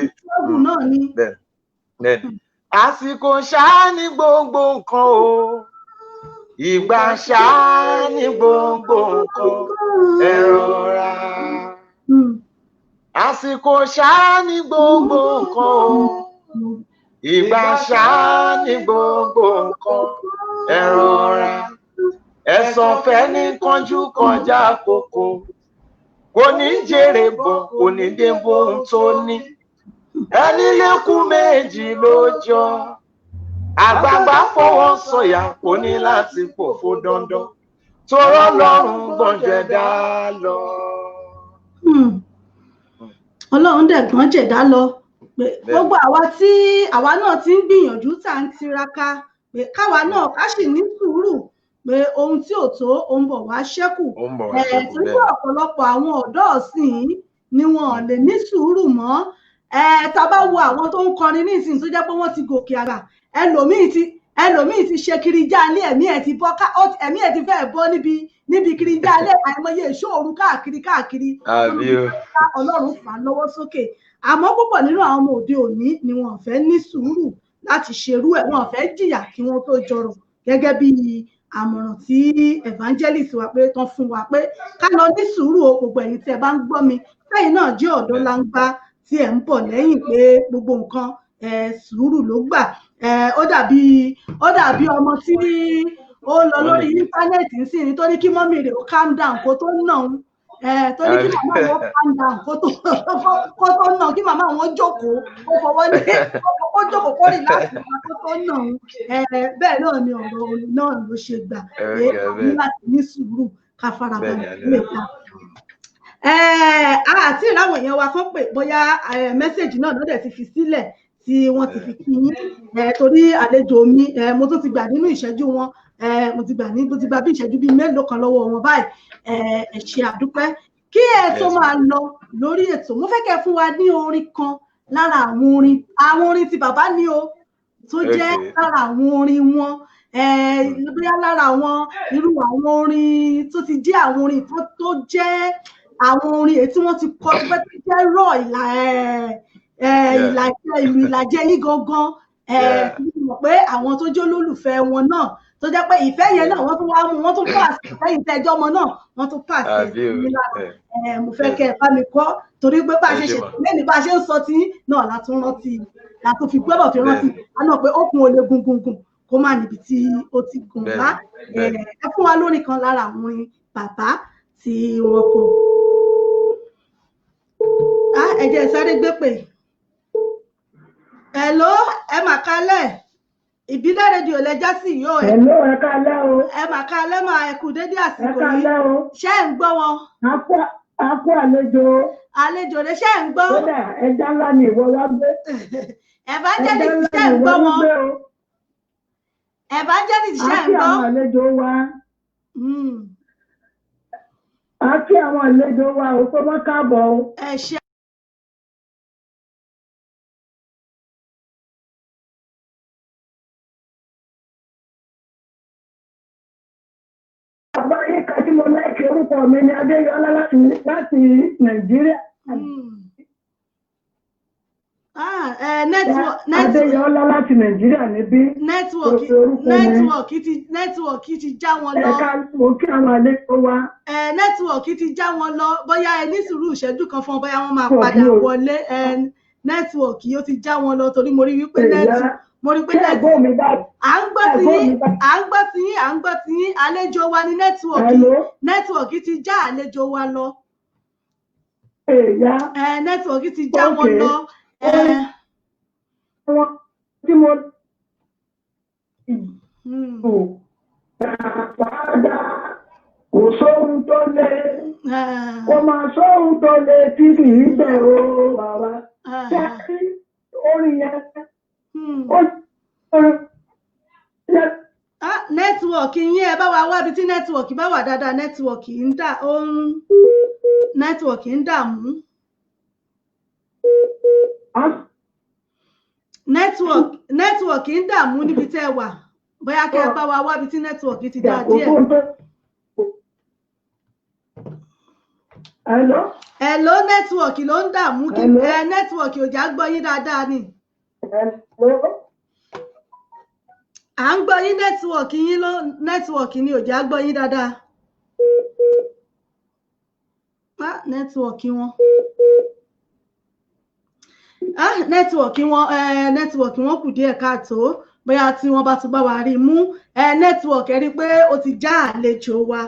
bẹ́ẹ̀. Àsìkò ṣáá ní gbogbo nǹkan o, ìgbà ṣáá ní gbogbo nǹkan, ẹ rọra. Àsìkò ṣáá ní gbogbo nǹkan o, ìgbà ṣáá ní gbogbo nǹkan, ẹ rọra. Ẹ̀san fẹ́ ní kánjú kọjá àkókò, kò ní jèrè bọ̀, kò ní dé bóhun tó ní. Ẹni lékún méjì lójọ́, àgbààgbà fọwọ́ sọ̀yà, kò ní láti pòfo dandan, torọ́ Ọlọ́run gbọ̀njẹ̀dá lọ. Ọlọ́run dẹ̀ gbọ̀njẹ̀dá lọ. Gbogbo àwa náà ti ń gbìyànjú tá ń tiraka pé káwa náà ká sì ní sùúrù pé ohun tí ò tó ó ń bọ̀ wá ṣẹ́kù. Torí ọ̀pọ̀lọpọ̀ àwọn ọ̀dọ́ ọ̀sìn ni wọn ò lè ní sùúrù mọ́. Tá bá wo àwọn tó ń kọrin ní ìsìn tó jẹ́ pé wọ́n ti gòkè àgbà, ẹlòmíì ti ṣe kiri jálé, ẹ̀mí ẹ̀ ti fẹ́ bọ́ níbi kiri jálé, àìmọye ìṣòro káàkiri. Ọlọ́run fà lọ́wọ́ sókè. Àmọ́ púpọ̀ nínú àwọn ọmọ òde òní ni wọn fẹ́ ní sùúrù láti ṣerú ẹ̀, wọn fẹ́ jìyà kí wọ́n tó jọrọ̀, gẹ́gẹ́ bí àmọ̀ràn tí evangelist wa pé tán fún wa pé ká lọ ní sùúrù o. Gbogbo ẹ̀yin tí ẹ bá ń gbọ́ mi, lẹ́yìn náà jẹ́ ọ̀dọ́ láńgbá tí ẹ̀ ń bọ̀ lẹ́yìn pé gbogbo nǹkan sùúrù ló gbà. Ó dàbí ọmọ tí ó lọ lórí íńtánẹ́ẹ̀tì ń sìn nítorí kí mọ́mì rẹ̀ ó calm down kó tó nà ń torí kí màmá wọn calm down kó tó nà, kí màmá wọn jókòó kó fọwọ́ ní kó jókòó kó rí láti kó tó nà ń. Bẹ́ẹ̀ náà ni ọ̀rọ̀ náà ló ṣe gbà pé ní láti ní sùúrù ká farabalẹ̀ lè ta. Àti ìráwọ̀ èèyàn wa kan pé bóyá mẹ́sẹ̀jì náà lọ́dẹ̀ ti fi sílẹ̀ tí wọ́n ti fi kí yín, torí àlejò mi mo tún ti gbà nínú ìṣẹ́jú wọn, mo ti gbà bí ìṣẹ́jú bíi mélòó kan lọ́wọ́ wọn báyìí. Ẹ ṣé àdúpẹ́. Kí ẹ tó máa lọ lórí ètò, mo fẹ́ kẹ́ fún wa ní orin kan lára àwọn orin tí bàbá ní o, tó jẹ́ lára àwọn orin wọn, bóyá lára àwọn irú àwọn orin tó ti jẹ́ àwọn orin tó jẹ́ àwọn orin èyí tí wọ́n ti kọ pé tó jẹ́ rọ̀ ìlú ìlàjẹ yín gangan. Mọ̀ pé àwọn tó jẹ́ olólùfẹ́ wọn náà tó jẹ́ pé ìfẹ́ yẹn náà wọ́n tún wá mú, wọ́n tún pàṣẹ lẹ́yìn tẹ́jọ́ ọmọ náà wọ́n tún pàṣẹ nílára. Mo fẹ́ kẹ́ ẹ bá mi kọ́, torí pé bá a ṣe ṣètò lẹ́ni bá a ṣe ń sọ tí náà látún fi gbọ́dọ̀ fi rántí àná pé ó kun olè gungungun kó má níbi tí ó ti gùn wá ẹ fún wa lórí kan lára àwọn orin bàbá tí wọ́n kọ. Ẹ jẹ́ sáré gbé pè. Hello, ẹ mà kálẹ̀. Ìbílẹ̀ rédíò lẹ́jà sí yóò ẹ̀. Hello, ẹ kálẹ́ o. Ẹ mà kálẹ̀ mà ẹ kú dédé àsìkò yìí. Ẹ kálẹ́ o. Ṣé ń gbọ́ wọn? A kú àlejò. Àlejò rẹ̀ ṣé ń gbọ́? Kódà ẹja ńlá ni ìwọ wá gbé. Evangelist ṣé ń gbọ́ wọn? Evangelist ṣé ń gbọ́? A kí àwọn àlejò wa. A kí àwọn àlejò wa ò tó bá káàbọ̀ o. Ẹ ṣé. Tí mo láìkí orúkọ mi ni Adéyọlá láti Nàìjíríà. Adéyọlá láti Nàìjíríà níbí. Nẹ́tíwọ̀kì ti já wọn lọ. Mo kí àwọn àlejò wa. Nẹ́tíwọ̀kì ti já wọn lọ. Bóyá ẹ ní sùúrù ìṣẹ́jú kan fún ọ, bóyá wọ́n máa padà wọlé. Nẹ́tíwọ̀kì ó ti já wọn lọ torí mo rí wípé mo rí pé à ń gbọ́ tí yín àlejò wa ní nẹ́tíwọ̀kì ti já àlejò wa lọ. Nẹ́tíwọ̀kì ti já wọn lọ. Tí mo padà kò sóhun tó lé kò máa sóhun tó lé tí kì í bẹ̀ o bàbá. Orin yẹn. Nẹ́tíwọ̀kì yín ẹ bá wa wá ibi tí nẹ́tíwọ̀kì bá wà dáadáa. Nẹ́tíwọ̀kì ń dààmú. Nẹ́tíwọ̀kì ń dààmú níbi tẹ́ ẹ wà. Bóyá kẹ́ ẹ bá wa wá ibi tí nẹ́tíwọ̀kì ti dá díẹ̀. Hello, nẹ́tíwọ̀kì ló ń dààmú kí nẹ́tíwọ̀kì ò já gbọ́ yín dáadáa ni. À ń gbọ́ yín nẹ́tíwọ̀kì ni ò já gbọ́ yín dáadáa. Nẹ́tíwọ̀kì wọn kù díẹ̀ káàtó. Bóyá tí wọ́n bá tún bá wa rí mú nẹ́tíwọ̀kì ẹ rí pé ó ti já àlejò wa.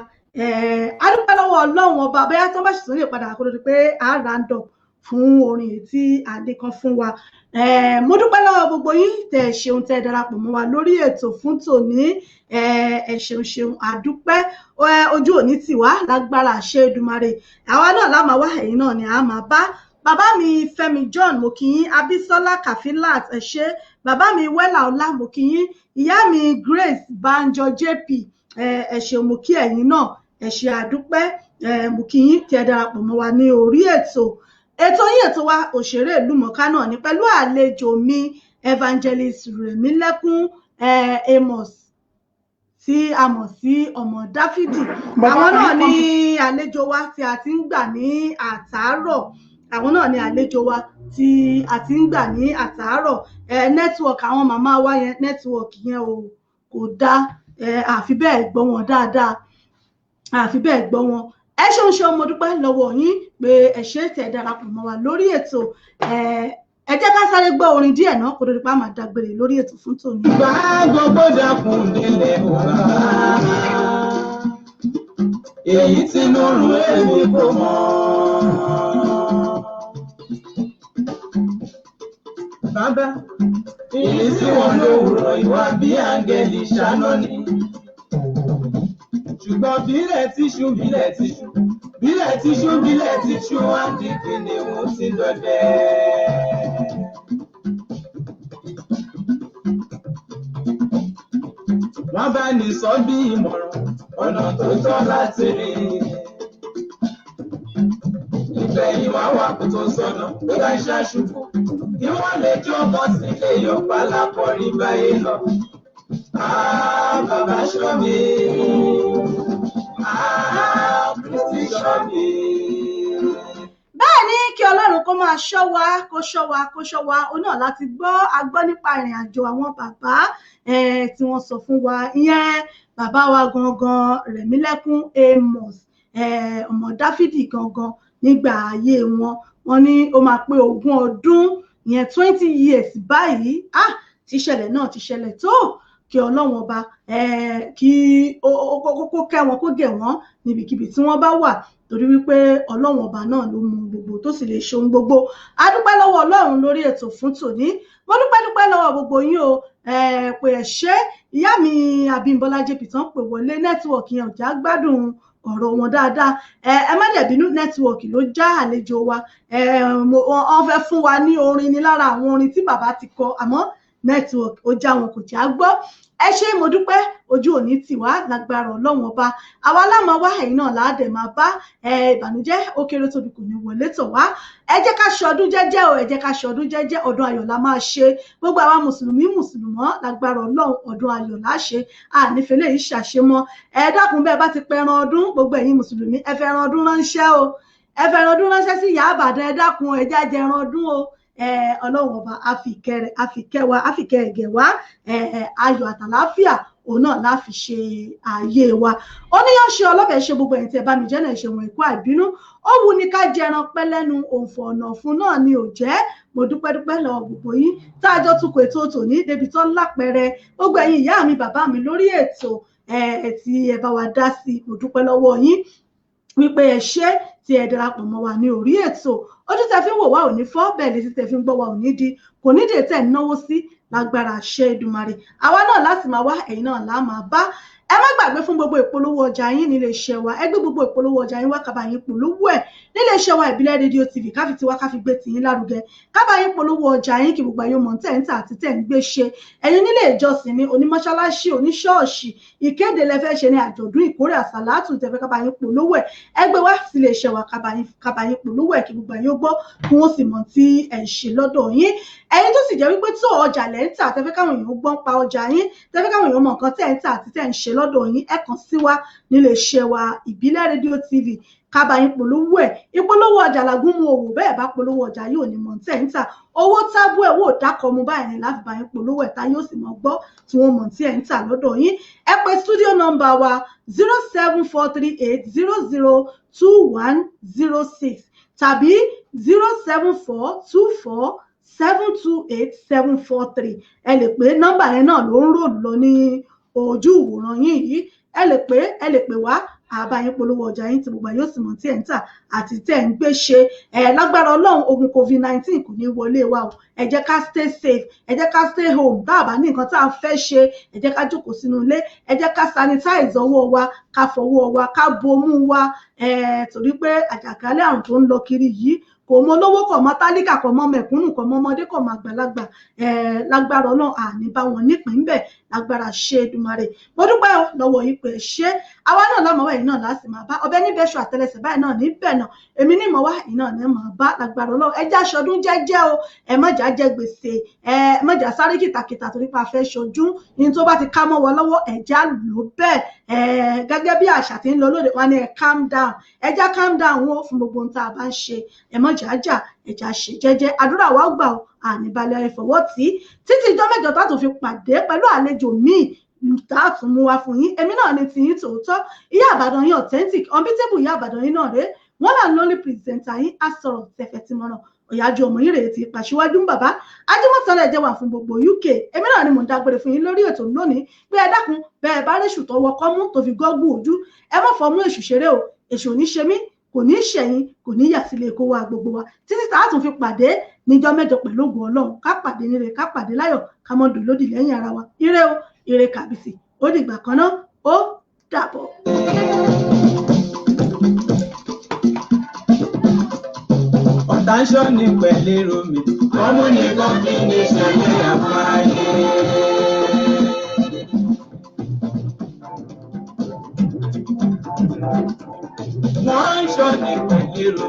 A dúpẹ́ lọ́wọ́ Ọlọ́run ọba bóyá tó bá sì tún lè padà kó lórí pé a random fún orin tí adé kan fún wa. Mo dúpẹ́ lọ́wọ́ gbogbo yín tẹ́ ṣeun tẹ́ darapọ̀ mọ́ wa lórí ètò fún tòní. Ẹ ṣeun àdúpẹ́. Ojú òní tì wá lágbára àṣẹ Èdùmàrè. Àwa náà la máa wá, ẹ̀yin náà ni a máa bá. Bàbá mi Fẹ́mi John mo kí yín. Abisola Kafilat ẹ ṣé. Bàbá mi Wẹ́là Ọlá mo kí yín. Ìyá mi Grace Banjo JP ẹ ṣeun mo kí ẹ̀yin náà. Ẹ ṣé àdúpẹ́. Mo kí yín tẹ́ darapọ̀ mọ́ wa ní orí ètò yín ètò wa òṣèré ìlúmọ̀ọ́ká náà ní pẹ̀lú àlejò mi Evangelist Rẹ̀mílẹ́kún Amos tí a mọ̀ sí ọmọ Dáfídì. Àwọn náà ní àlejò wa tí a ti ń gbà ní àtàárọ̀. Nẹ́tíwọ̀kì àwọn màmá wa yẹn nẹ́tíwọ̀kì yẹn kò dá àfi bẹ́ẹ̀ gbọ́ wọn dáadáa. Ẹ ṣeun mo dúpẹ́ lọ́wọ́ yín pé ẹ ṣé tẹ́ darapọ̀ mọ́ wa lórí ètò. Ẹ jẹ́ ká sáré gbọ́ orin díẹ̀ náà kó lórí pa máa dágbére lórí ètò fún tòní. Gbà gbogbo dàkún nílẹ̀ òrà èyí tí mo rò èmi kò mọ̀. Bàbá èyí tí wọ́n lówùrọ̀ ìwà bí áńgẹ́lì ṣáná ni. Ṣùgbọ́n bílẹ̀ tíṣú wá di kìnìún ti dọdẹ. Wọ́n bá ní sọ bí ìmọ̀ràn ọ̀nà tó tọ́ láti rìn. Ìgbẹ̀yìn wá wà kó tó sọnà tó bá ṣàṣubú. Kí wọ́n lè jọmọ́ sílé yọ̀pá lápọ̀rí báyé lọ. Bàbá ṣọ́ mi. Kristi ṣọ́ mi. Bẹ́ẹ̀ ni kí Ọlọ́run kó máa ṣọ́ wa, ó náà láti gbọ́ nípa ìrìn àjò àwọn bàbá tí wọ́n sọ fún wa. Ìyẹn bàbá wa gangan Rẹ̀mílẹ́kún Amos ọmọ Dáfídì gangan nígbà ayé wọn. Wọ́n ní ó máa pé 20 ọdún ìyẹn 20 years báyìí tíṣẹ̀lẹ̀ náà ti ṣẹlẹ̀ tó kí ọlọ́run ọba kí kó kẹ́ wọn kó gẹ̀ wọ́n níbikíbi tí wọ́n bá wà torí wípé ọlọ́run ọba náà ló mú gbogbo tó sì lè ṣe ohun gbogbo. A dúpẹ́ lọ́wọ́ ọlọ́run lórí ètò fún tòní. Mo dúpẹ́ lọ́wọ́ gbogbo yín o pé ẹ ṣé. Ìyá mi Abímbọ́lá JP tán pè wọlé nẹ́tíwọ̀kì yẹn ò já gbádùn ọ̀rọ̀ wọn dáadáa. Ẹ má dẹ̀ bínú, nẹ́tíwọ̀kì ló já àlejò wa. Wọ́n fẹ́ fún wa ní orin ní lára àwọn orin tí bàbá ti kọ àmọ́ nẹ́tíwọ̀kì ó já wọn kò já gbọ́. Ẹ ṣé mo dúpẹ́, ojú òní tì wá lágbára ọlọ́run ọba. Àwa láàmú wá ẹ̀yin náà láàdẹ̀ máa bá ìbànújẹ́ ó kéré tóbi kò ní wọlé tọ̀ wá. Ẹ jẹ́ ká ṣọdún jẹ́jẹ́ o, ẹ jẹ́ ká ṣọdún jẹ́jẹ́, ọdún ayọ̀ la máa ṣe. Gbogbo àwa mùsùlùmí mùsùlùmọ́ lágbára ọlọ́run ọdún ayọ̀ la ṣe. Nífẹ̀lẹ́ yìí ṣàṣemọ́. Ẹ dákun bẹ́ẹ̀ bá ti pẹran ọdún, gbogbo ẹ̀yin mùsùlùmí ẹ fẹ́ràn ọdún ránṣẹ́ o. Ẹ fẹ́ràn ọdún ránṣẹ́ sí Ìyá Ìbàdàn, ẹ dákun ẹ já jẹran ọdún o. Ọlọ́run ọba àfikẹ́ wa àfikẹ́ ẹ̀gẹ̀ wá ayọ̀ àtàláfíà òun náà láfi ṣe ayé wa. Oníyàn ṣe ọlọ́bẹ̀ ṣe gbogbo ẹ̀yin tí ẹ bá mi jẹ́ náà ṣe wọn ìkú àìbínú. Ó wù ní ká jẹran pẹ́ lẹ́nu òǹfò ọ̀nà fún náà ni ò jẹ́. Mo dúpẹ́ lọ́wọ́ gbogbo yín tá a jọ tukọ̀ ètò tòní débi tó lápẹẹrẹ. Gbogbo ẹ̀yin ìyá mi bàbá mi lórí ètò tí ẹ bá wa dá sí, mo dúpẹ́ lọ́wọ́ yín wípé ẹ ṣé tí ẹ darapọ̀ mọ́ wa ní orí ètò. Ojú tẹ́ fi ń wò wá ò ní fọ́, bẹ́ẹ̀ létí tẹ́ fi ń gbọ́ wa ò ní di, kò ní dè tẹ́ ń náwó sí lágbára àṣẹ Èdùmàrè. Àwa náà láti máa wá, ẹ̀yin náà lá máa bá. Ẹ má gbàgbé fún gbogbo ìpolówó ọjà yín nílé iṣẹ́ wa. Ẹ gbé gbogbo ìpolówó ọjà yín wá ká bá yín polówó ẹ̀ nílé iṣẹ́ wa Ìbílẹ̀ rédíò TV. Káfi tiwa káfi gbé tiyín lárugẹ. Ká bá yín polówó ọjà yín kí gbogbo ayé mọ̀ tẹ́ ń tà àti tẹ́ ń gbé ṣe. Ẹ̀yin nílé ìjọsìn ni, onímọ́ṣáláṣí, oníṣọ́ọ̀ṣì, ìkéde lẹ fẹ́ ṣe ní àjọ̀dún ìkórè àsàlátù tẹ́ fẹ́ ká bá yín polówó ẹ̀. Ẹ gbé wá sílé iṣẹ́ wa ká bá yín polówó ẹ̀ kí gbogbo ayé gbọ́ kí wọ́n sì mọ̀ tí ẹ ń ṣe lọ́dọ̀ yín. Ẹ̀yin tó sì jẹ́ wípé tó ọjà lẹ́ ń tà tẹ́ fẹ́ káwọn èèyàn gbọ́n pa ọjà yín, tẹ́ fẹ́ káwọn èèyàn mọ̀ nǹkan tẹ́ ń tà àti tẹ́ ń ṣe lọ́dọ̀ yín, ẹ kàn sí wa nílé iṣẹ́ wa Ìbílẹ̀ rédíò TV. Ká bá yín polówó ẹ̀. Ìpolówó ọjà làgún mu òwò, bẹ́ẹ̀ bá polówó ọjà yóò ní mọ̀ tẹ́ ń tà. Owó tábú ẹ̀ wò dákọ̀ mu báyìí ni láti bá yín polówó ẹ̀ tá yóò sì mọ̀ gbọ́ tí wọ́n mọ̀ tí ẹ̀ ń tà lọ́dọ̀ yín. Ẹ pè studio number wa 07438002106 tàbí 07424728743. Ẹ lè pè nọ́mbà yẹn náà ló ń ròlù lọ ní ojú ìwòran yín yìí. Ẹ lè pè wá àbáyín polówó ọjà yín tí gbogbo yóò sì mọ̀ tí ẹ̀ ń tà àti tẹ́ ń gbé ṣe. Lágbára Ọlọ́run ogun COVID-19 kò ní wọlé wa o. Ẹ jẹ́ ká stay safe, ẹ jẹ́ ká stay home. Tá a bá ní nǹkan tá a fẹ́ ṣe, ẹ jẹ́ ká jókòó sínú ilé, ẹ jẹ́ ká sanitize ọwọ́ wa, ká fọwọ́ wa, ká bomú wa. Torí pé àjàkálẹ̀ àrùn tó ń lọ kiri yìí kò mọ olówó kò mọ tálíkà kò mọ mẹ̀kúnnù kò mọ ọmọdé kò mọ àgbàlagbà. Lágbára Ọlọ́run àní bá wọn nípìn bẹ́ẹ̀ lágbára ṣe Èdùmàrè. Mo dúpẹ́ lọ́wọ́ yín pé ṣé àwa náà lámọ̀wá ẹ̀yin náà láti máa bá ọbẹ̀ níbẹ̀ ṣọ àtẹlẹsẹ̀ báyìí náà níbẹ̀ náà èmi ní ìmọ̀wá ẹ̀yin náà ní máa bá lágbára Ọlọ́run. Ẹ já aṣọdún jẹ́jẹ́ o, ẹ má jà jẹ gbèsè, ẹ má jà sáré kìtàkìtà torí pé a fẹ́ ṣojú ní tó bá ti ká mọ́ wọn lọ́wọ́ ẹ já lò bẹ́ẹ̀. Gẹ́gẹ́ bí àṣà tí ń lọ lóde wa ni ẹ calm down, ẹ já calm down wọn fún gbogbo ohun tá a bá ń ṣe. Ẹ má jà jà, ẹ já ṣe jẹ́jẹ́. Àdúrà wa gbà o, àníbalẹ̀ ìfọwọ́ tí títí ìjọ mẹ́jọ tá tún fi pàdé pẹ̀lú àlejò míì tá a tún mú wá fún yín. Èmi náà ni tiyín tòótọ́, Ìyá Ìbàdàn yín authentic, unbeatable Ìyá Ìbàdàn yín náà rèé. Wọ́n là ń lórí pírẹsẹ̀ntà yín á sọ̀rọ̀ tẹ̀fẹ̀ tí mọ̀ràn. Ọ̀yájú ọmọ yín rèé ti pàṣíwájú ń bàbá. Ajímọ̀tánlẹ̀ jẹ́ wà fún gbogbo UK. Èmi náà ni mò ń dágbére fún yín lórí ètò lónìí pé ẹ dákun bẹ́ẹ̀ bá réṣù tọwọ́ kọ́mú tó fi gọ́gùn ojú. Ẹ má fọmú èṣù ṣeré o, èṣù ò ní ṣe mí, kò ní ṣẹ̀yìn, kò ní yà sílé kó wá gbogbo wa títí tá a tún fi pàdé níjọ́ mẹ́jọ pẹ̀lú ògùn Ọlọ́run. Ká pàdé níre, ká pàdé láyọ̀, ká mọ́ dùn lódì lẹ́yìn ara wa. Ire o, ire kàbìsì. Ó dìgbà kan náà, ó dàbọ̀. Ọ̀tá ń ṣọ́ ní pẹ̀lẹ́rọ mi, ọmọ nìkan kí ni ṣẹlẹ̀ àbáyé. Wọ́n ń ṣọ́ ní pẹ̀lẹ́rọ.